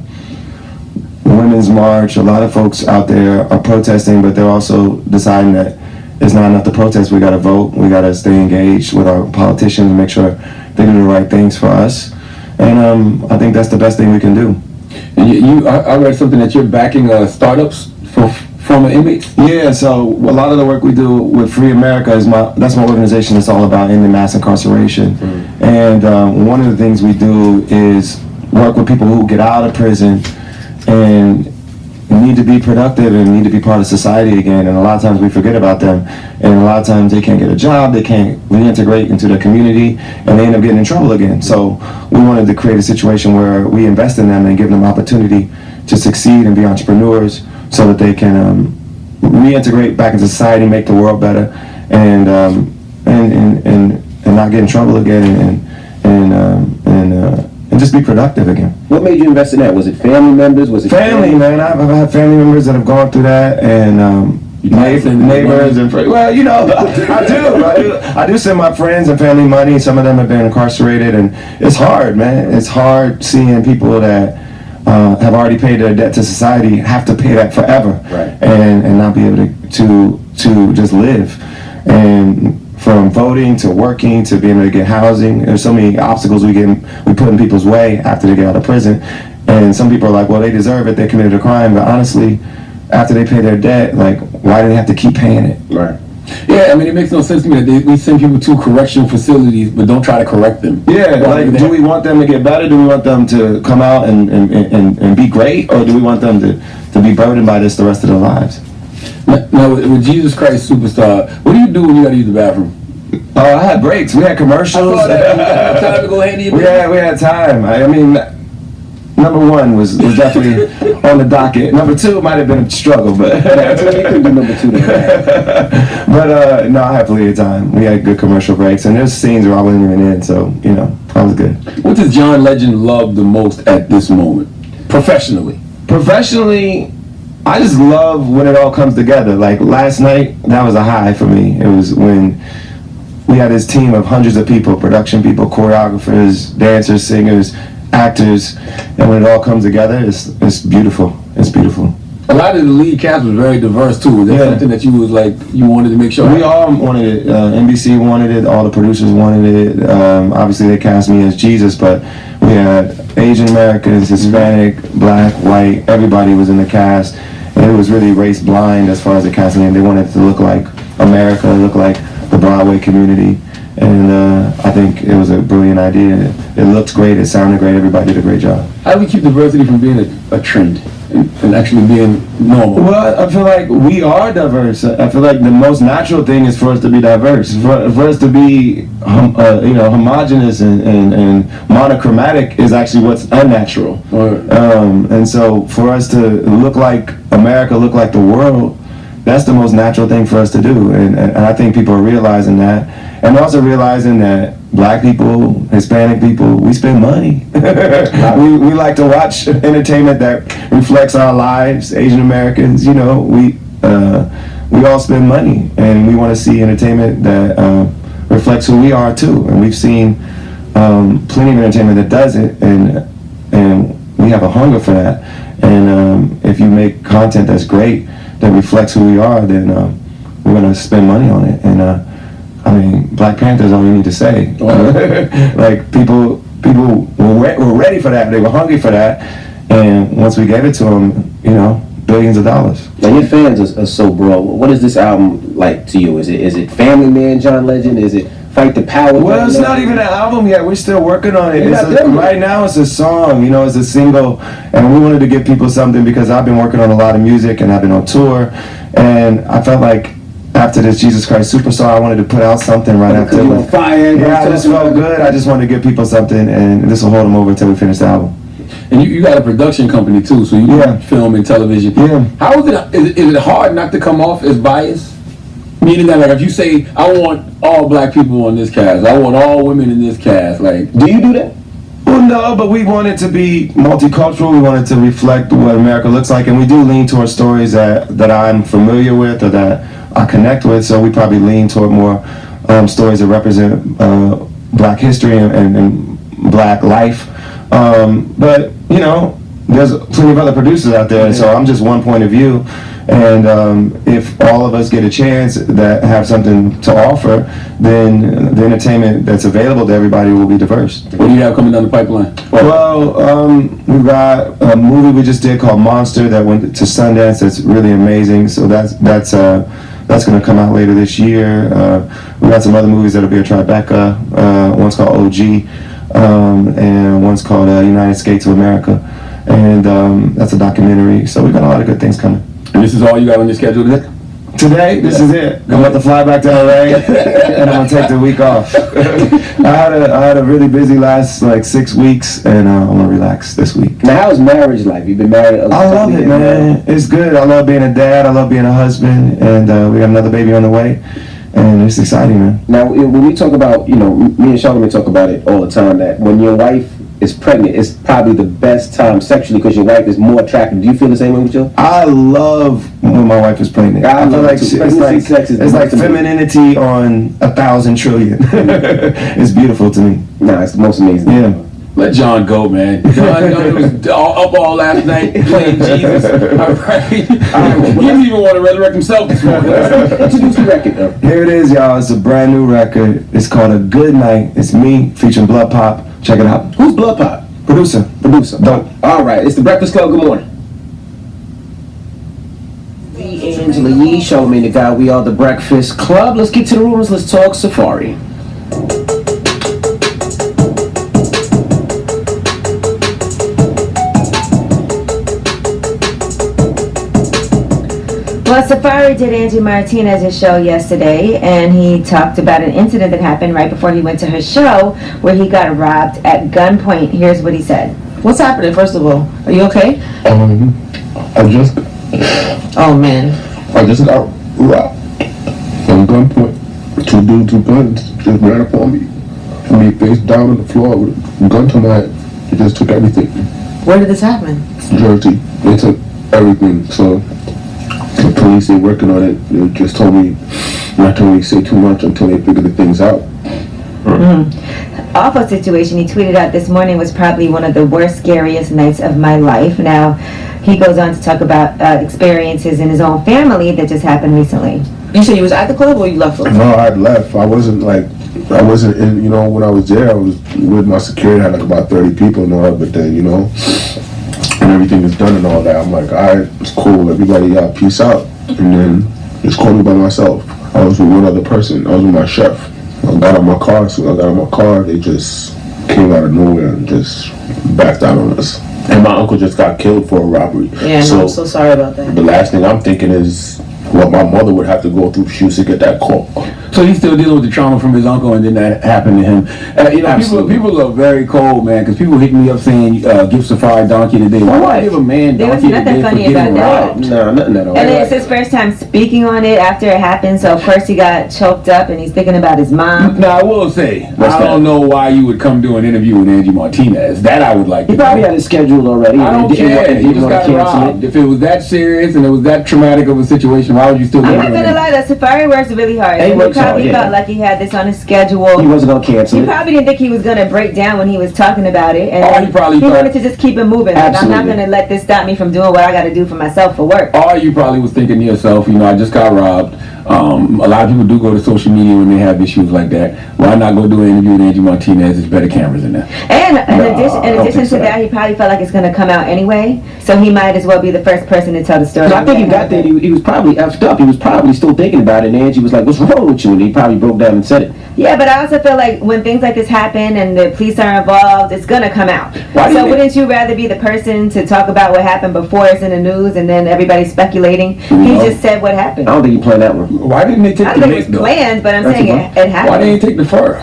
Women's March. A lot of folks out there are protesting, but they're also deciding that it's not enough to protest. We got to vote. We got to stay engaged with our politicians and make sure they do the right things for us. And I think that's the best thing we can do. And I read something that you're backing startups for former inmates? Yeah, so a lot of the work we do with Free America that's my organization. It's all about ending mass incarceration. And one of the things we do is work with people who get out of prison and need to be productive and need to be part of society again. And a lot of times we forget about them. And a lot of times they can't get a job, they can't reintegrate into their community, and they end up getting in trouble again. So we wanted to create a situation where we invest in them and give them not to succeed and be entrepreneurs, so that they can reintegrate back into society, make the world better, and not get in trouble again, and just be productive again. What made you invest in that? Was it family members? Was it family, man? I've had family members that have gone through that, and neighbors and friends. Well, you know, I do send my friends and family money. Some of them have been incarcerated, and it's hard, man. It's hard seeing people that have already paid their debt to society have to pay that forever, right, and not be able to just live. And from voting to working to being able to get housing, there's so many obstacles we put in people's way after they get out of prison. And some people are like, well, they deserve it, they committed a crime, but honestly, after they pay their debt, like, why do they have to keep paying it? Right. Yeah, I mean, it makes no sense to me that we send people to correctional facilities, but don't try to correct them. Yeah, like, do we want them to get better? Do we want them to come out and be great? Or do we want them to be burdened by this the rest of their lives? Now, with Jesus Christ Superstar, what do you do when you got to use the bathroom? Oh, I had breaks. We had commercials. You had time to go ahead and we had time. I mean, number one was definitely on the docket. Number two might have been a struggle, but you couldn't do number two then. But no, I had plenty of time. We had good commercial breaks, and there's scenes where I wasn't even in, so you know, that was good. What does John Legend love the most at this moment, professionally? Professionally, I just love when it all comes together. Like last night, that was a high for me. It was when we had this team of hundreds of people, production people, choreographers, dancers, singers, actors, and when it all comes together, it's beautiful. It's beautiful. A lot of the lead cast was very diverse too. Was that something that you was like, you wanted to make sure? We all wanted it. NBC wanted it. All the producers wanted it. Obviously, they cast me as Jesus, but we had Asian Americans, Hispanic, Black, White. Everybody was in the cast, and it was really race blind as far as the casting. They wanted it to look like America, look like the Broadway community. And I think it was a brilliant idea. It looked great. It sounded great. Everybody did a great job. How do we keep diversity from being a trend and actually being normal? Well, I feel like we are diverse. I feel like the most natural thing is for us to be diverse. For us to be, homogenous and monochromatic is actually what's unnatural. And so for us to look like America, look like the world, that's the most natural thing for us to do. And I think people are realizing that. And also realizing that Black people, Hispanic people, we spend money. we like to watch entertainment that reflects our lives. Asian Americans, you know, we all spend money, and we want to see entertainment that reflects who we are too. And we've seen plenty of entertainment that does it, and we have a hunger for that. And if you make content that's great, that reflects who we are, then we're gonna spend money on it. And I mean, Black Panther's all you need to say. Like people were ready for that. They were hungry for that. And once we gave it to them, you know, billions of dollars. Now your fans are so broad. What is this album like to you? Is it Family Man, John Legend? Is it Fight the Power? Well, it's not even an album yet. We're still working on it. Right now it's a song, you know, it's a single. And we wanted to give people something because I've been working on a lot of music and I've been on tour. And I felt like after this Jesus Christ Superstar, I wanted to put out something right after. You on fire. Yeah, I just felt good. I just wanted to give people something, and this will hold them over until we finish the album. And you got a production company too, so you do film and television. Yeah. How is it hard not to come off as biased? Meaning that, like, if you say, I want all Black people on this cast, I want all women in this cast, like, do you do that? Well, no, but we want it to be multicultural. We want it to reflect what America looks like, and we do lean towards stories that I'm familiar with or that I connect with. So we probably lean toward more stories that represent Black history and Black life. But you know, there's plenty of other producers out there, so I'm just one point of view. And if all of us get a chance that have something to offer, then the entertainment that's available to everybody will be diverse. What do you have coming down the pipeline? Well, we've got a movie we just did called Monster that went to Sundance. That's really amazing. So that's going to come out later this year. We got some other movies that'll be a Tribeca. One's called OG, and one's called United States of America. And that's a documentary. So we got a lot of good things coming. And this is all you got on your schedule today? Today, this is it. I'm about to fly back to LA, and I'm gonna take the week off. I had a really busy last like 6 weeks, and I'm gonna relax this week. Now, how's marriage life? You've been married. I love it, man. It's good. I love being a dad. I love being a husband, and we got another baby on the way, and it's exciting, man. Now, when we talk about, you know, me and Charlamagne talk about it all the time, that when your wife is pregnant, it's probably the best time sexually because your wife is more attractive. Do you feel the same way with you? I love when my wife is pregnant. I feel like it's like femininity on 1,000 trillion. It's beautiful to me. Nah, it's the most amazing. Yeah. Let John go, man. John was up all last night playing Jesus. All right. He didn't even want to resurrect himself this morning. Introduce the record, though. Here it is, y'all. It's a brand new record. It's called A Good Night. It's me featuring Blood Pop. Check it out. Who's Blood Pop? Producer. Dope. All right, it's the Breakfast Club. Good morning. The Angela Yee, Charlamagne the Guy. We are the Breakfast Club. Let's get to the rumors. Let's talk Safari. Well, Safari did Angie Martinez's show yesterday, and he talked about an incident that happened right before he went to her show where he got robbed at gunpoint. Here's what he said. What's happening, first of all? Are you okay? I just got robbed from gunpoint. 2 dudes with guns just ran up on me. Me face down on the floor with a gun to my head. They just took everything. Where did this happen? Jersey. They took everything. So the police, they working on it. They just told me not to really say too much until they figure the things out. Awful situation he tweeted out this morning was probably one of the worst, scariest nights of my life. Now, he goes on to talk about experiences in his own family that just happened recently. You said you was at the club or you left? No, I had left. I wasn't in, when I was there, I was with my security, I had like about 30 people and all that, but then, and everything is done and all that, I'm like, alright, it's cool, everybody, peace out. And then just called me by myself. I was with one other person, I was with my chef. I got out my car, they just came out of nowhere and just backed out on us. And my uncle just got killed for a robbery. Yeah, no, I'm so sorry about that. The last thing I'm thinking is what my mother would have to go through if she was to get that call. So he's still dealing with the trauma from his uncle, and then that happened to him. People are very cold, man, because people hit me up saying, give Safari donkey today. Why give a man There was donkey nothing today funny for about getting that. robbed? No, nothing at all. And it's his first time speaking on it after it happened, so of course he got choked up and he's thinking about his mom. Now, I will say, I don't know why you would come do an interview with Angie Martinez. That I would like to He probably know. had it scheduled already. I don't care. He just got robbed. If it was that serious and it was that traumatic of a situation, why would you still I'm do not gonna lie, though, Safari works really hard. He And he works hard, probably yeah. felt like he had this on his schedule. He wasn't gonna cancel He it. probably didn't think he was gonna break down when he was talking about it, and Or he probably thought- wanted to just keep it moving. Like, I'm not Absolutely. gonna let this stop me from doing what I got to do for myself for work. Or you probably was thinking to yourself, I just got robbed. A lot of people do go to social media when they have issues like that. Why not go do an interview with Angie Martinez? There's better cameras in there. And in No, I addition don't to think so. that, he probably felt like it's gonna come out anyway, so he might as well be the first person to tell the story. I think he got there. He was probably effed up. He was probably still thinking about it. And Angie was like, "What's wrong with you?" And he probably broke down and said it. Yeah, but I also feel like when things like this happen and the police are involved, it's gonna come out. Why do So you- wouldn't you rather be the person to talk about what happened before it's in the news and then everybody's speculating? He just said what happened. I don't think he planned that one. Why didn't they take I the don't think mix, it was though? planned, but I'm That's saying a- it Why happened. didn't they take the fur?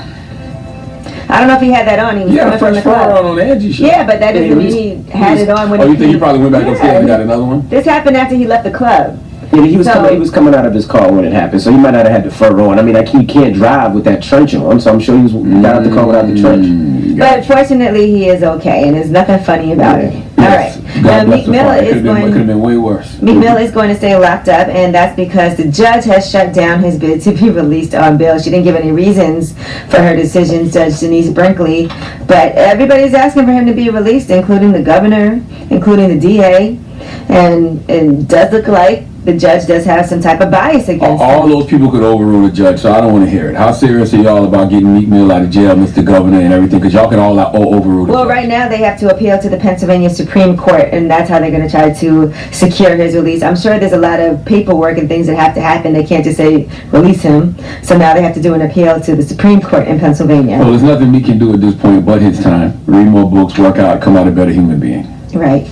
I don't know if he had that on. He was He had coming a from fresh the fur club. on Angie show. Yeah, but that doesn't mean he had it on when Oh, you think he probably went back upstairs and Yeah, got another one? This happened after he left the club. Yeah, he was So- coming. He was coming out of his car when it happened, so he might not have had the fur on. I mean, he can't drive with that trench on, so I'm sure he was got out the car without the trench. But fortunately, he is okay, and there's nothing funny about it. All right. Now, God bless Meek the Mill fire. It is could have going. been way worse. Meek Mill is going to stay locked up, and that's because the judge has shut down his bid to be released on bail. She didn't give any reasons for her decision, Judge Denise Brinkley, but everybody's asking for him to be released, including the governor, including the DA, and it does look like the judge does have some type of bias against All him. those people could overrule a judge, so I don't want to hear it. How serious are y'all about getting Meek Mill out of jail, Mr. Governor, and everything? Because y'all could all overrule the Well, judge. right now they have to appeal to the Pennsylvania Supreme Court, and that's how they're going to try to secure his release. I'm sure there's a lot of paperwork and things that have to happen. They can't just say release him. So now they have to do an appeal to the Supreme Court in Pennsylvania. Well, there's nothing Meek can do at this point but his time. Read more books, work out, come out a better human being. Right.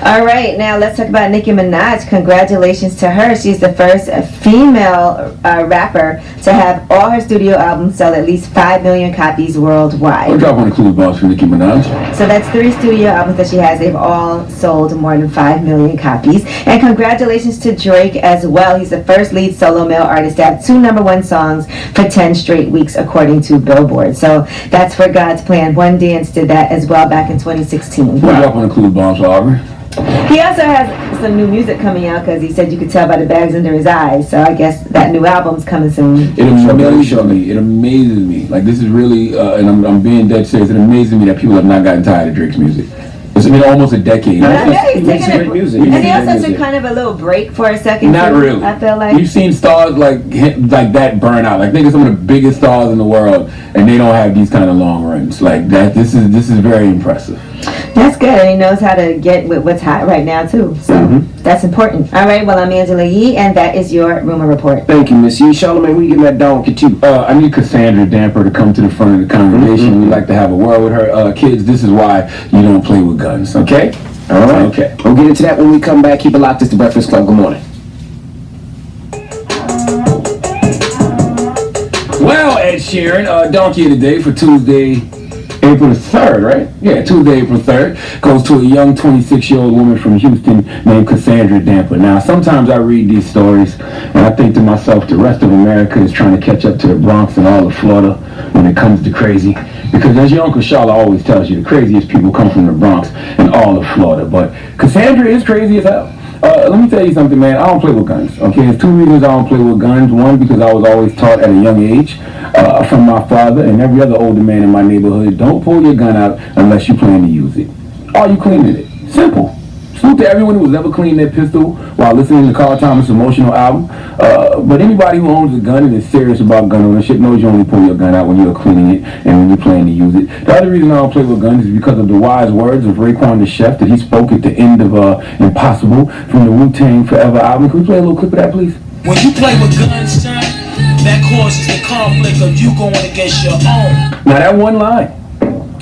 All right, now let's talk about Nicki Minaj. Congratulations to her. She's the first female rapper to have all her studio albums sell at least 5 million copies worldwide. I'll drop on the clue bombs for Nicki Minaj. So that's 3 studio albums that she has. They've all sold more than 5 million copies. And congratulations to Drake as well. He's the first lead solo male artist to have 2 #1 songs for 10 straight weeks, according to Billboard. So that's for God's Plan. One Dance did that as well back in 2016. We'll drop on the clue bombs for Aubrey. He also has some new music coming out because he said you could tell by the bags under his eyes. So I guess that new album's coming soon. It amazes me. It amazes me. Like, this is really, and I'm being dead serious. It amazes me that people have not gotten tired of Drake's music. It's been almost a decade. Yeah, he's taking great music. And he also took kind of a little break for a second. Not too, really. I feel like you've seen stars like that burn out. Like, think of some of the biggest stars in the world, and they don't have these kind of long runs like that. This is very impressive. That's good, and he knows how to get with what's hot right now too. So that's important. All right, well, I'm Angela Yee, and that is your rumor report. Thank you, Miss Yee. Charlamagne, who you getting that donkey to? I need Cassandra Damper to come to the front of the congregation. We'd like to have a word with her. Kids, this is why you don't play with guns, okay? All right. Okay. We'll get into that when we come back. Keep it locked. It's the Breakfast Club. Good morning. Well, Ed Sheeran, donkey of the day for Tuesday, April the 3rd, right? Yeah, Tuesday, April 3rd, goes to a young 26-year-old woman from Houston named Cassandra Damper. Now, sometimes I read these stories, and I think to myself, the rest of America is trying to catch up to the Bronx and all of Florida when it comes to crazy. Because as your Uncle Charlotte always tells you, the craziest people come from the Bronx and all of Florida. But Cassandra is crazy as hell. Let me tell you something, man. I don't play with guns, okay? There's 2 reasons I don't play with guns. One, because I was always taught at a young age from my father and every other older man in my neighborhood, don't pull your gun out unless you plan to use it. Are you cleaning it? Simple. Salute to everyone who has ever cleaned their pistol while listening to Carl Thomas' emotional album. But anybody who owns a gun and is serious about gun ownership knows you only pull your gun out when you're cleaning it and when you plan to use it. The other reason I don't play with guns is because of the wise words of Raekwon the Chef that he spoke at the end of Impossible from the Wu-Tang Forever album. Can we play a little clip of that, please? When you play with guns, son, that causes the conflict of you going against your own. Now that one line.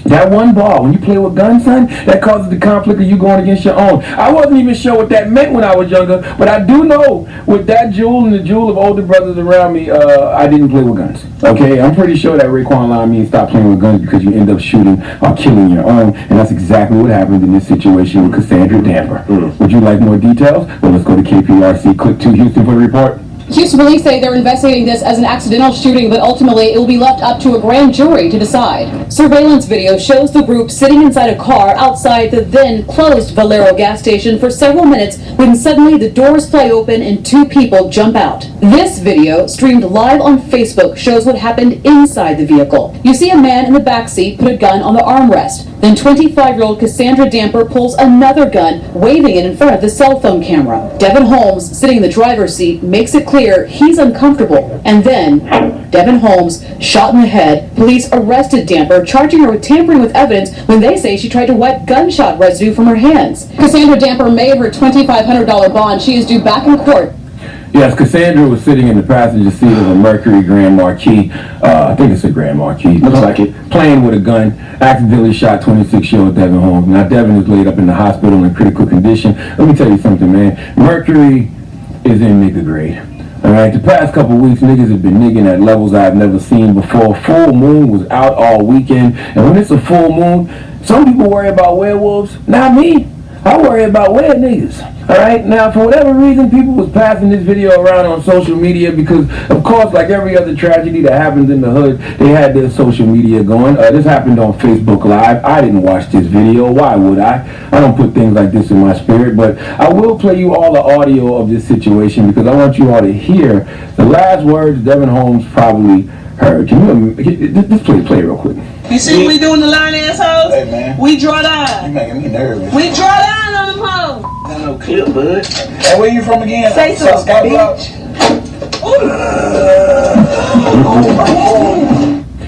That one bar, when you play with guns, son, that causes the conflict of you going against your own. I wasn't even sure what that meant when I was younger, but I do know with that jewel and the jewel of older brothers around me, I didn't play with guns. Okay, I'm pretty sure that Raekwon line means stop playing with guns because you end up shooting or killing your own, and that's exactly what happened in this situation with Cassandra Damper. Would you like more details? Well, let's go to KPRC Clip 2 Houston for the report. Houston police say they're investigating this as an accidental shooting, but ultimately it will be left up to a grand jury to decide. Surveillance video shows the group sitting inside a car outside the then closed Valero gas station for several minutes when suddenly the doors fly open and 2 people jump out. This video, streamed live on Facebook, shows what happened inside the vehicle. You see a man in the back seat put a gun on the armrest. Then 25-year-old Cassandra Damper pulls another gun, waving it in front of the cell phone camera. Devin Holmes, sitting in the driver's seat, makes it clear he's uncomfortable. And then, Devin Holmes shot in the head. Police arrested Damper, charging her with tampering with evidence when they say she tried to wipe gunshot residue from her hands. Cassandra Damper made her $2,500 bond. She is due back in court. Yes, Cassandra was sitting in the passenger seat of a Mercury Grand Marquis. I think it's a Grand Marquis. Looks like it. Playing with a gun. Accidentally shot 26-year-old Devin Holmes. Now, Devin is laid up in the hospital in critical condition. Let me tell you something, man. Mercury is in nigga grade. Alright, the past couple weeks, niggas have been nigging at levels I've never seen before. Full moon was out all weekend. And when it's a full moon, some people worry about werewolves. Not me. I worry about were niggas. Alright, now for whatever reason, people was passing this video around on social media because, of course, like every other tragedy that happens in the hood, they had their social media going. This happened on Facebook Live. I didn't watch this video. Why would I? I don't put things like this in my spirit, but I will play you all the audio of this situation because I want you all to hear the last words Devin Holmes probably heard. Can you just play real quick? You see what we do in the line, assholes? Hey, man. We draw down. You making me nervous. We draw down on them hoes. Got no clip, bud. Hey, where you from again? Say so, bitch.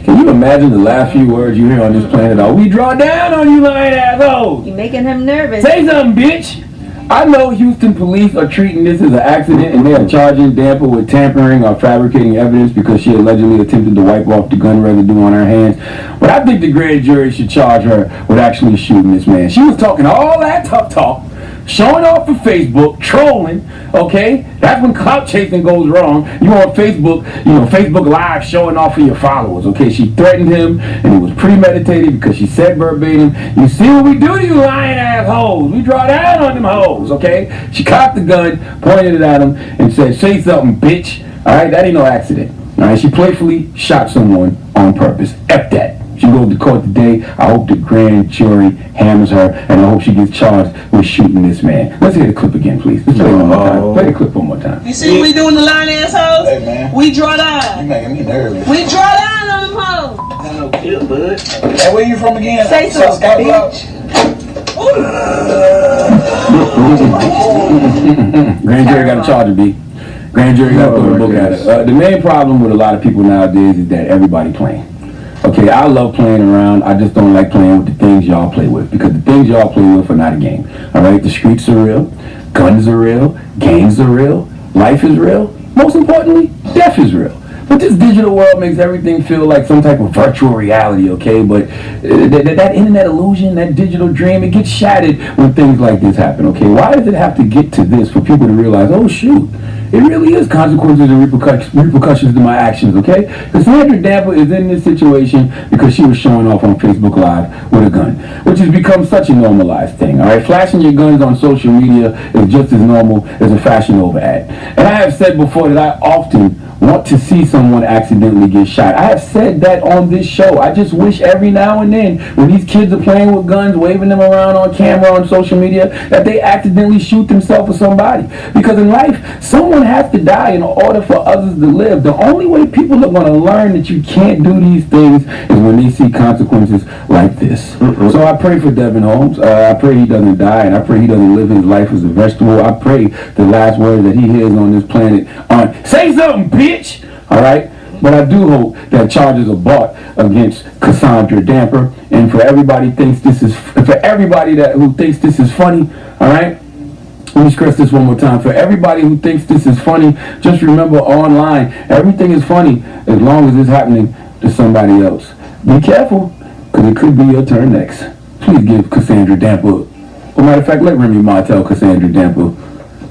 Can you imagine the last few words you hear on this planet? We draw down on you lying assholes. You're making him nervous. Say something, bitch. I know Houston police are treating this as an accident and they are charging Damper with tampering or fabricating evidence because she allegedly attempted to wipe off the gun residue on her hands. But I think the grand jury should charge her with actually shooting this man. She was talking all that tough talk, showing off for Facebook, trolling, okay? That's when clout chasing goes wrong. You on Facebook, Facebook Live showing off for your followers, okay? She threatened him, and it was premeditated because she said verbatim, you see what we do to you lying assholes? We draw down on them hoes, okay? She cocked the gun, pointed it at him, and said, say something, bitch. All right, that ain't no accident. All right, she playfully shot someone on purpose. F that. She goes to court today. I hope the grand jury hammers her, and I hope she gets charged with shooting this man. Let's hear the clip again, please. Let's play it one more time. Play the clip one more time. You see what we doing the line assholes? Hey, man. We draw down. You making me nervous. We draw down on them hoes. I know clip, bud. Hey, where you from again? Say so, bitch. Grand jury got a charge to be. Grand jury got to put a book at it. The main problem with a lot of people nowadays is that everybody playing. Okay, I love playing around. I just don't like playing with the things y'all play with because the things y'all play with are not a game. All right, the streets are real, guns are real, gangs are real, life is real. Most importantly, death is real. But this digital world makes everything feel like some type of virtual reality, okay? But that internet illusion, that digital dream, it gets shattered when things like this happen, okay? Why does it have to get to this for people to realize, oh shoot, it really is consequences and repercussions to my actions, okay? Cassandra Damper is in this situation because she was showing off on Facebook Live with a gun, which has become such a normalized thing, all right? Flashing your guns on social media is just as normal as a Fashion Nova ad. And I have said before that I often want to see someone accidentally get shot. I have said that on this show. I just wish every now and then, when these kids are playing with guns, waving them around on camera, on social media, that they accidentally shoot themselves or somebody. Because in life, someone has to die in order for others to live. The only way people are going to learn that you can't do these things is when they see consequences like this. So I pray for Devin Holmes. I pray he doesn't die, and I pray he doesn't live his life as a vegetable. I pray the last word that he hears on this planet on, say something, bitch! All right? But I do hope that charges are brought against Cassandra Damper, and for everybody who thinks this is funny, all right? Let me stress this one more time. For everybody who thinks this is funny, just remember online, everything is funny as long as it's happening to somebody else. Be careful, because it could be your turn next. Please give Cassandra Damper, well, matter of fact, let Remy Ma tell Cassandra Damper.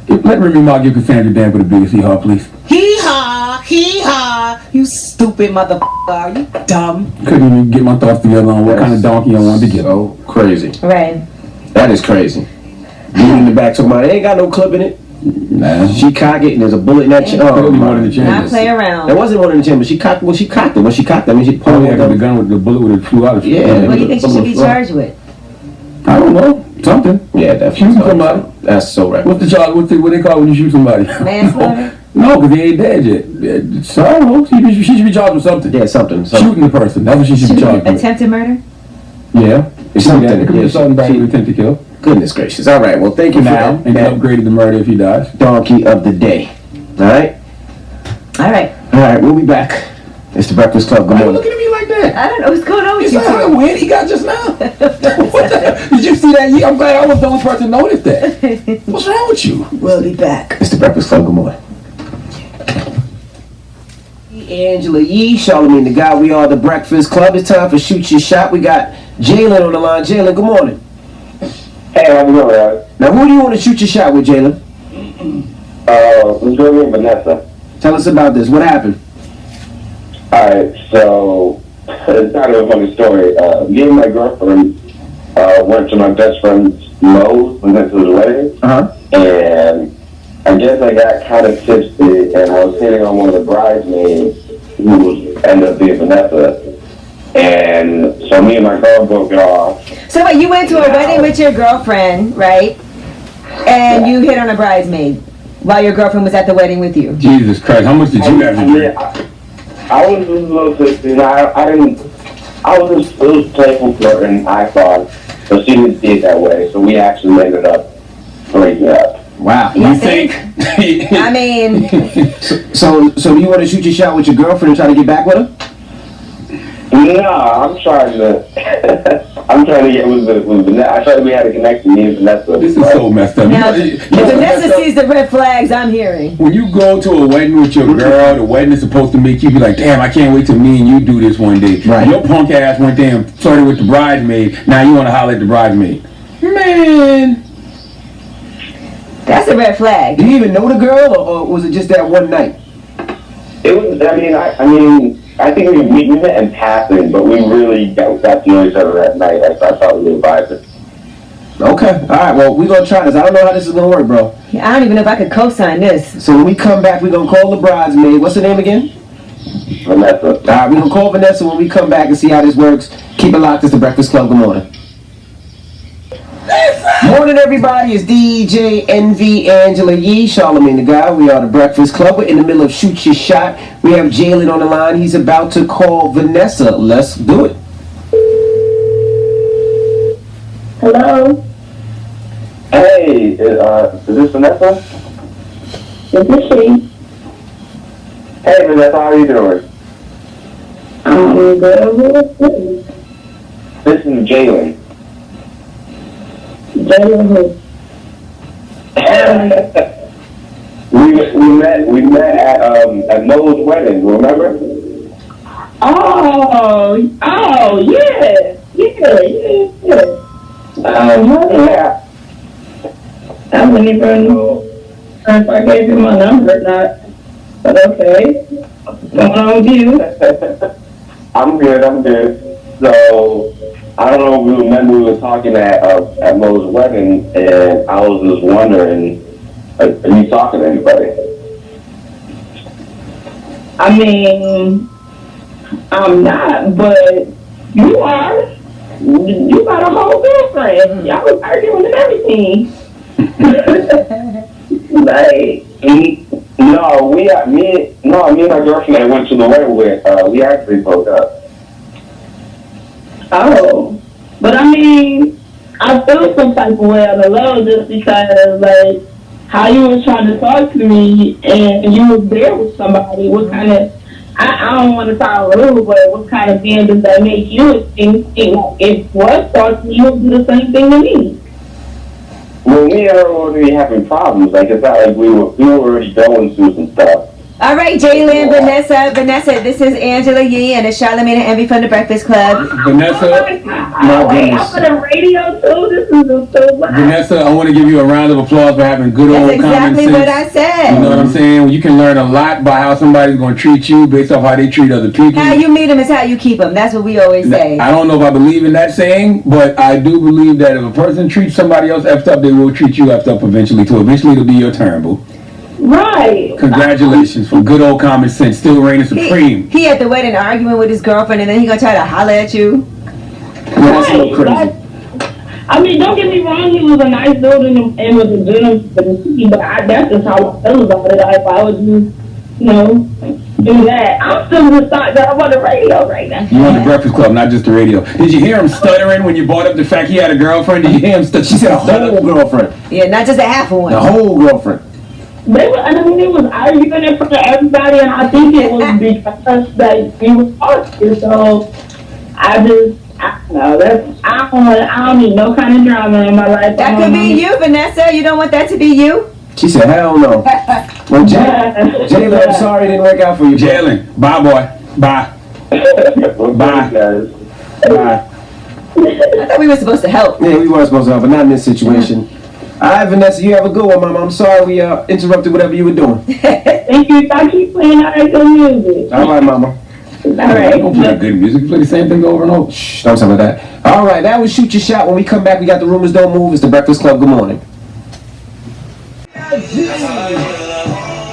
Let Remy Ma give Cassandra Damper the biggest hee-haw, please. Hee-haw, hee-haw, you stupid motherfucker, are you dumb? Couldn't even get my thoughts together on what kind of donkey I wanted to get. So crazy. Right. That is crazy. Beating in the back, somebody ain't got no clip in it. Nah. She cocked it and there's a bullet in that chamber. Not play around. There wasn't one in the chamber. She cocked it. When she cocked it, I mean, she pulled the gun with the bullet would have flew out of it. Yeah. What do you think she should be charged with? I don't know. Something. Yeah, definitely. Shoot somebody. That's so right. What's the charge? What they call when you shoot somebody? Manslaughter? No, because he ain't dead yet. So I don't know. She should be charged with something. Yeah, something. Shooting the person. That's what she should be charged with. Attempted murder? Yeah. It's something. It could be assault and battery with intent to kill. Goodness gracious. All right. Well, thank you for now. that. And upgraded the murder if he dies. Donkey of the day. All right? All right. All right. We'll be back. It's the Breakfast Club. Good Why are you morning. looking at me like that? I don't know what's going on with It's you. not how win he got just now. What the, did you see that? I'm glad I was the only person who noticed that. What's wrong with you? We'll be back. It's the Breakfast Club. Good morning. Angela Yee, Charlamagne the Guy. We are the Breakfast Club. It's time for Shoot Your Shot. We got Jalen on the line. Jalen, good morning. Hey, how's it going, guys? Now, who do you want to shoot your shot with, Jalen? Joey and Vanessa. Tell us about this. What happened? Alright, so it's kind of a funny story. Me and my girlfriend went to my best friend's Lowe's. We went to the wedding. And I guess I got kind of tipsy, and I was hitting on one of the bridesmaids, who ended up being Vanessa. And so me and my girl broke it off. So wait, you went to a wedding with your girlfriend, right? And you hit on a bridesmaid while your girlfriend was at the wedding with you. Jesus Christ, how much did you have to drink? I was just a little tipsy, and it was playful flirting, I thought, but she didn't see it that way, so we actually ended up breaking up. Wow. You think? I mean... So you want to shoot your shot with your girlfriend and try to get back with her? No, I'm trying to... I'm trying to get I thought we had a connection. Me and Vanessa. This is so messed up. Now, you know Vanessa sees the red flags I'm hearing. when you go to a wedding with your girl, the wedding is supposed to make you be like, damn, I can't wait till me and you do this one day. Right. Your punk ass went there and flirted with the bridesmaid. Now you want to holler at the bridesmaid. Man. That's a red flag. Do you even know the girl, or was it just that one night? It was. I mean, I think we met in passing, but we really got to know each other that night. I thought we were vibing. Okay. All right. Well, we're gonna try this. I don't know how this is gonna work, bro. I don't even know if I could co-sign this. So when we come back, we're gonna call the bridesmaid. What's her name again? Vanessa. All right. We're gonna call Vanessa when we come back and see how this works. Keep it locked. It's the Breakfast Club. Good morning. Morning, everybody. It's DJ NV, Angela Yee, Charlamagne the Guy. We are the Breakfast Club. We're in the middle of Shoot Your Shot. We have Jalen on the line. He's about to call Vanessa. Let's do it. Hello? Hey, is this Vanessa? This is she. Hey, Vanessa, how are you doing? I'm good. This is Jalen. Jalen we met at Noah's wedding, remember? Oh, yeah. Yeah. I wouldn't even know if I gave you my number or not. But okay. What's going on with you? I'm good. So, I don't know if you remember we were talking at Mo's wedding, and I was just wondering, are you talking to anybody? I mean, I'm not, but you are. You got a whole girlfriend. Y'all was arguing and everything. Like, me and my girlfriend I went to the wedding with, we actually broke up. oh. But I mean, I feel some type of way on the low just because, like, how you was trying to talk to me and you was there with somebody. What kind of, I don't want to sound rude, but what kind of man does that make you think like, if was talking, you would do the same thing to me? Well, me and her were already having problems. Like, it's not like we were already going through some stuff. All right, Jalen, Vanessa, this is Angela Yee and it's Charlamagne and Envy from the Breakfast Club. Vanessa, Wait, I'm on the radio too? This is so loud. Vanessa, I want to give you a round of applause for having good old That's common exactly sense. what I said. You know what I'm saying? You can learn a lot by how somebody's going to treat you based off how they treat other people. How you meet them is how you keep them. That's what we always say. I don't know if I believe in that saying, but I do believe that if a person treats somebody else effed up, they will treat you effed up eventually, too. Eventually it'll be your turn, boo. Right. Congratulations for good old common sense, still reigning supreme. He at the wedding arguing with his girlfriend and then he gonna try to holler at you. That's a little crazy. I mean, don't get me wrong, he was a nice dude and was a gentleman, but that's just how I feel about it. If I would do that. I'm still just thought that I'm on the radio right now. You on the Breakfast Club, not just the radio. Did you hear him stuttering when you brought up the fact he had a girlfriend? Did you hear him stutter? She said a whole girlfriend. Yeah, not just a half of one. The whole girlfriend. They was arguing in front of everybody, and I think it was because that we was talking. So I don't know. I don't need no kind of drama in my life. That could be you, Vanessa. You don't want that to be you? She said, hell no. Well, Jalen, I'm sorry it didn't work out for you. Jalen, bye, boy. Bye. Bye. Bye. I thought we were supposed to help. Yeah, we were supposed to help, but not in this situation. All right, Vanessa, you have a good one, Mama. I'm sorry we interrupted whatever you were doing. Thank you. I keep playing all right good music. All right, Mama. All right. Don't play good music. Play the same thing over and over. Shh, don't tell me that. All right, that was Shoot Your Shot. When we come back, we got the Rumors Don't Move. It's the Breakfast Club. Good morning.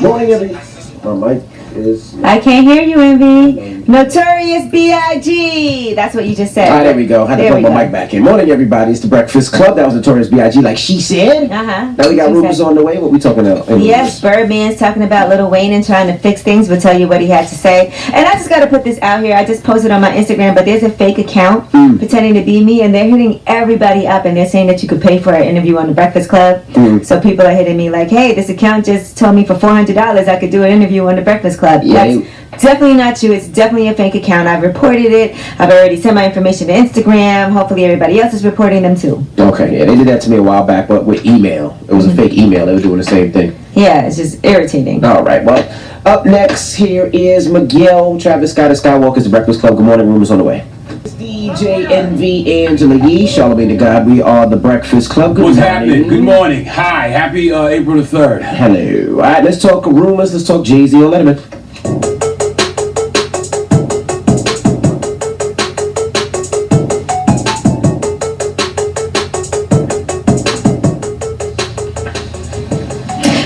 Morning, everyone. My mic is... I can't hear you, Envy. Notorious B.I.G. That's what you just said. All right, there we go. Had to put my mic back in. Morning, everybody. It's the Breakfast Club. That was Notorious B.I.G. like she said. Now we got rumors on the way. What we talking about? Yes, Birdman's talking about Lil Wayne and trying to fix things. We'll tell you what he had to say. And I just got to put this out here. I just posted on my Instagram, but there's a fake account pretending to be me, and they're hitting everybody up, and they're saying that you could pay for an interview on the Breakfast Club. So people are hitting me like, hey, this account just told me for $400 I could do an interview on the Breakfast Club. Yeah, Definitely not you. It's definitely a fake account. I've reported it. I've already sent my information to Instagram. Hopefully everybody else is reporting them too. Okay, yeah, they did that to me a while back, but with email. It was a fake email. They were doing the same thing. Yeah, it's just irritating. All right, well, up next here is Miguel, Travis Scott, and Skywalker's The Breakfast Club. Good morning, rumors on the way. It's DJ NV, Angela Yee, Charlamagne the God. We are The Breakfast Club. Good What's morning. happening? Good morning. Hi. Happy April the 3rd. Hello. All right, let's talk rumors. Let's talk Jay-Z on Letterman.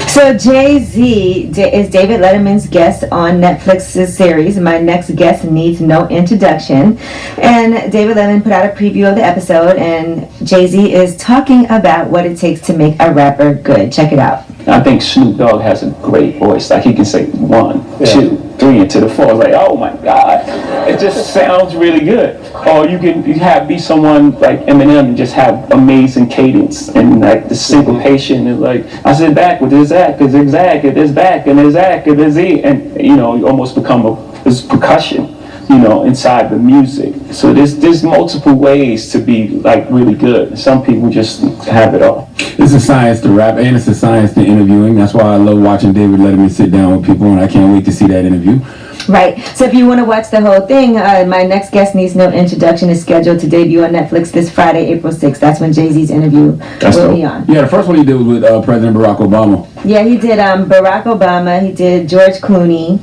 So Jay-Z is David Letterman's guest on Netflix's series My Next Guest Needs No Introduction. And David Letterman put out a preview of the episode, and Jay-Z is talking about what it takes to make a rapper good. Check it out. I think Snoop Dogg has a great voice. Like, he can say 1, 2, 3 into the 4. It's like, oh my God. It just sounds really good. Or you can be someone like Eminem and just have amazing cadence and like the syncopation and like, I said back with this act, there's zag, there's back, and there's act, and there's E. And you almost become this percussion, inside the music. So there's multiple ways to be like really good. Some people just have it all. It's a science to rap, and it's a science to interviewing. That's why I love watching David Letterman sit down with people, and I can't wait to see that interview. Right. So if you want to watch the whole thing, My Next Guest Needs No Introduction is scheduled to debut on Netflix this Friday, April 6th. That's when Jay-Z's interview will be on. Yeah, the first one he did was with President Barack Obama. Yeah, he did Barack Obama. He did George Clooney,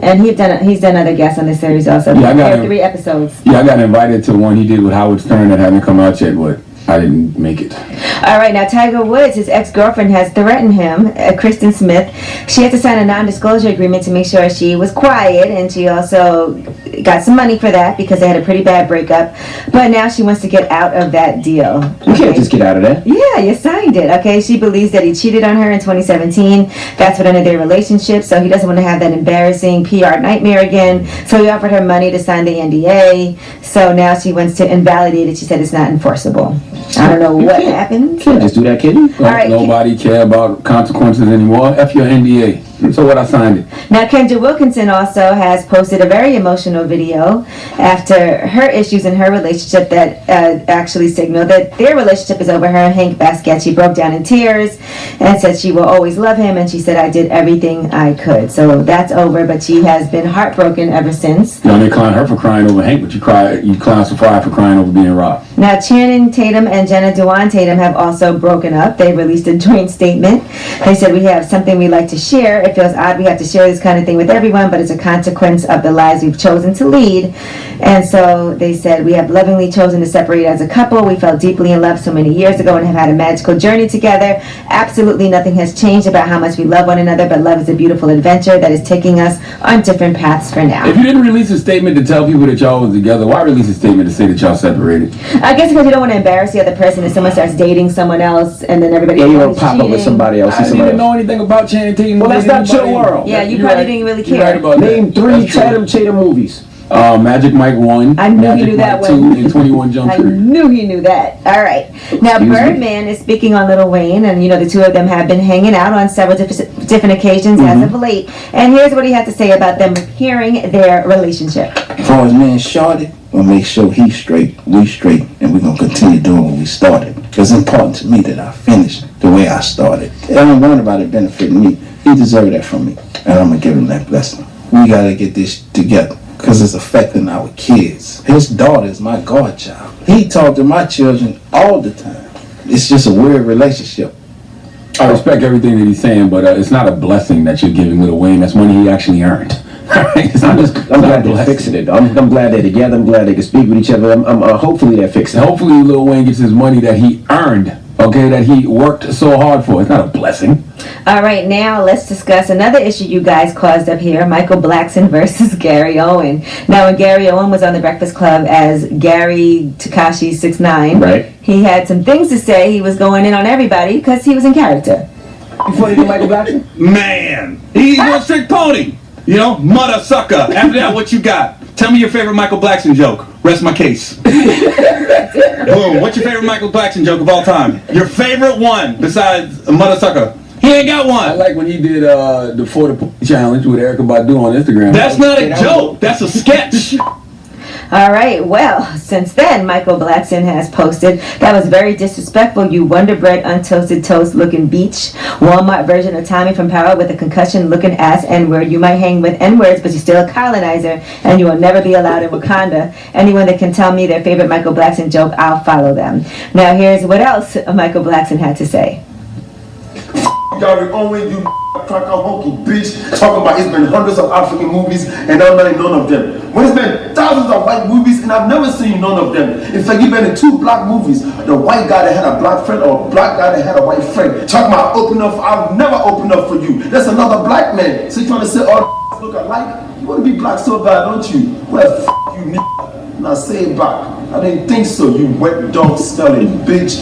and he's done other guests on this series also. Yeah, there are 3 episodes. Yeah, I got invited to one he did with Howard Stern that hadn't come out yet, but I didn't make it. All right, now Tiger Woods, his ex-girlfriend, has threatened him, Kristen Smith. She had to sign a non-disclosure agreement to make sure she was quiet, and she also got some money for that because they had a pretty bad breakup. But now she wants to get out of that deal. You can't just get out of that. Yeah, you signed it, okay? She believes that he cheated on her in 2017. That's what ended their relationship, so he doesn't want to have that embarrassing PR nightmare again. So he offered her money to sign the NDA. So now she wants to invalidate it. She said it's not enforceable. I don't know what happened. Can't just do that, kid. Nobody care about consequences anymore. F your NDA. So what, I signed it. Now Kendra Wilkinson also has posted a very emotional video after her issues in her relationship that actually signaled that their relationship is over. Her and Hank Basquiat, she broke down in tears and said she will always love him, and she said, I did everything I could. So that's over, but she has been heartbroken ever since. They clown her for crying over Hank, but you clown Safari for crying over being robbed. Now Channing Tatum and Jenna Dewan Tatum have also broken up. They released a joint statement. They said, we have something we'd like to share. It feels odd we have to share this kind of thing with everyone, but it's a consequence of the lives we've chosen to lead. And so they said, we have lovingly chosen to separate as a couple. We felt deeply in love so many years ago and have had a magical journey together. Absolutely nothing has changed about how much we love one another, but love is a beautiful adventure that is taking us on different paths for now. If you didn't release a statement to tell people that y'all was together, why release a statement to say that y'all separated? I guess because you don't want to embarrass the other person if someone starts dating someone else and then everybody you don't pop up with somebody else. I didn't even know anything about Channing Tatum. Well, that's not your world. Yeah, you probably didn't really care. Right about Name that. 3 Channing Tatum movies. Magic Mike 1, I knew Magic he knew that Mike one. 2, and 21 Jump I Street. knew he knew that. All right. Now, Birdman is speaking on Lil Wayne, and the two of them have been hanging out on several different occasions as of late. And here's what he had to say about them repairing their relationship. As far as me and Shorty, we'll make sure he's straight, we straight, and we're going to continue doing what we started. It's important to me that I finish the way I started. I don't worry about it benefiting me. He deserves that from me, and I'm going to give him that blessing. We got to get this together because it's affecting our kids. His daughter is my godchild. He talked to my children all the time. It's just a weird relationship. I respect everything that he's saying, but it's not a blessing that you're giving Lil Wayne. That's money he actually earned. I'm glad they're fixing it. I'm glad they're together. I'm glad they can speak with each other. Hopefully they're fixing it. Hopefully Lil Wayne gets his money that he earned. Okay, that he worked so hard for. It's not a blessing. All right, now let's discuss another issue you guys caused up here, Michael Blackson versus Gary Owen. Now, when Gary Owen was on The Breakfast Club as Gary Tekashi 6ix9ine, right, he had some things to say. He was going in on everybody because he was in character. You funny to Michael Blackson? Man, he's one strict pony. Mother sucker. After that, what you got? Tell me your favorite Michael Blackson joke. Rest my case. Boom. What's your favorite Michael Blackson joke of all time? Your favorite one besides Mother Sucker. He ain't got I one. like when he did the 40 challenge with Erykah Badu on Instagram. That's not a joke. That's a sketch. All right, well, since then, Michael Blackson has posted, that was very disrespectful, you Wonder Bread untoasted toast looking beach. Walmart version of Tommy from Power with a concussion looking ass N-word. You might hang with N-words, but you're still a colonizer, and you will never be allowed in Wakanda. Anyone that can tell me their favorite Michael Blackson joke, I'll follow them. Now here's what else Michael Blackson had to say. Gary Owen, you cracker honky bitch, talking about it's been hundreds of African movies and I've not in none of them. When it's been thousands of white movies and I've never seen none of them. In fact, you've been in 2 black movies. The white guy that had a black friend or a black guy that had a white friend. Talking about open up, I've never opened up for you. That's another black man. So you trying to say all look alike? You want to be black so bad, don't you? Well, you nigga. Now say it back. I didn't think so, you wet dog smelling bitch.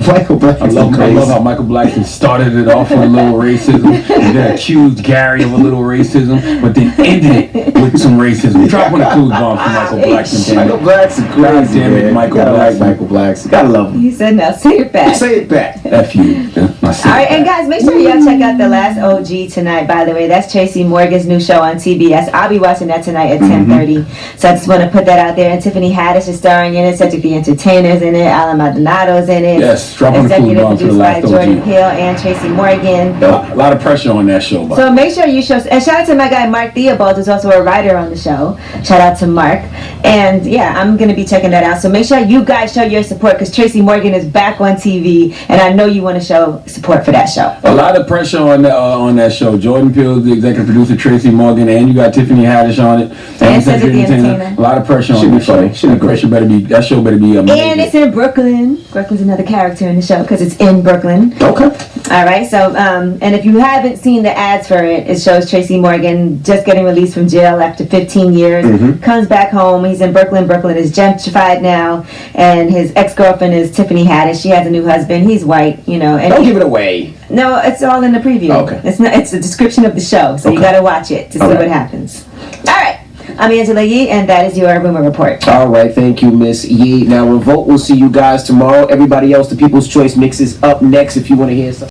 Michael Blackson. I love how Michael Blackson started it off with a little racism, and then accused Gary of a little racism, but then ended it with some racism. Drop one of the clues bomb for Michael Blackson. Michael Blackson, crazy, damn it, man. Michael You gotta Blackson. like Michael Blackson. Gotta love him. He said, now say it back. Say it back. F you. All right, and guys, make sure y'all check out The Last OG tonight, by the way. That's Tracy Morgan's new show on TBS. I'll be watching that tonight at 10:30. So I just want to put that out there. And Tiffany Haddish is starring in it. Cedric the Entertainer's in it. Alan Maldonado's in it. Yes, drop on the clues bomb for The Produced by Last Jordan OG. Peele and Tracy Morgan. A lot of pressure on that show, but So make sure you show, and shout out to my guy Mark Theobald, who's also a writer on the show. Shout out to Mark. And yeah, I'm going to be checking that out. So make sure you guys show your support, because Tracy Morgan is back on TV, and I know you want to show support for that show. a lot of pressure on that show. Jordan Peele, the executive producer, Tracy Morgan, and you got Tiffany Haddish on it. And Cedric the Entertainer. A lot of pressure on that show. That show better be amazing. And it's in Brooklyn. Brooklyn's another character in the show because it's in Brooklyn. Okay. All right. So, and if you haven't seen the ads for it, it shows Tracy Morgan just getting released from jail after 15 years. Comes back home. He's in Brooklyn. Brooklyn is gentrified now, and his ex-girlfriend is Tiffany Haddish. She has a new husband. He's white. You know. And Don't give it away. No, it's all in the preview. Okay. It's not. It's a description of the show, so you got to watch it to see what happens. All right. I'm Angela Yee, and that is your Rumor Report. All right, thank you, Miss Yee. Now, Revolt will see you guys tomorrow. Everybody else, the People's Choice Mix is up next if you want to hear something.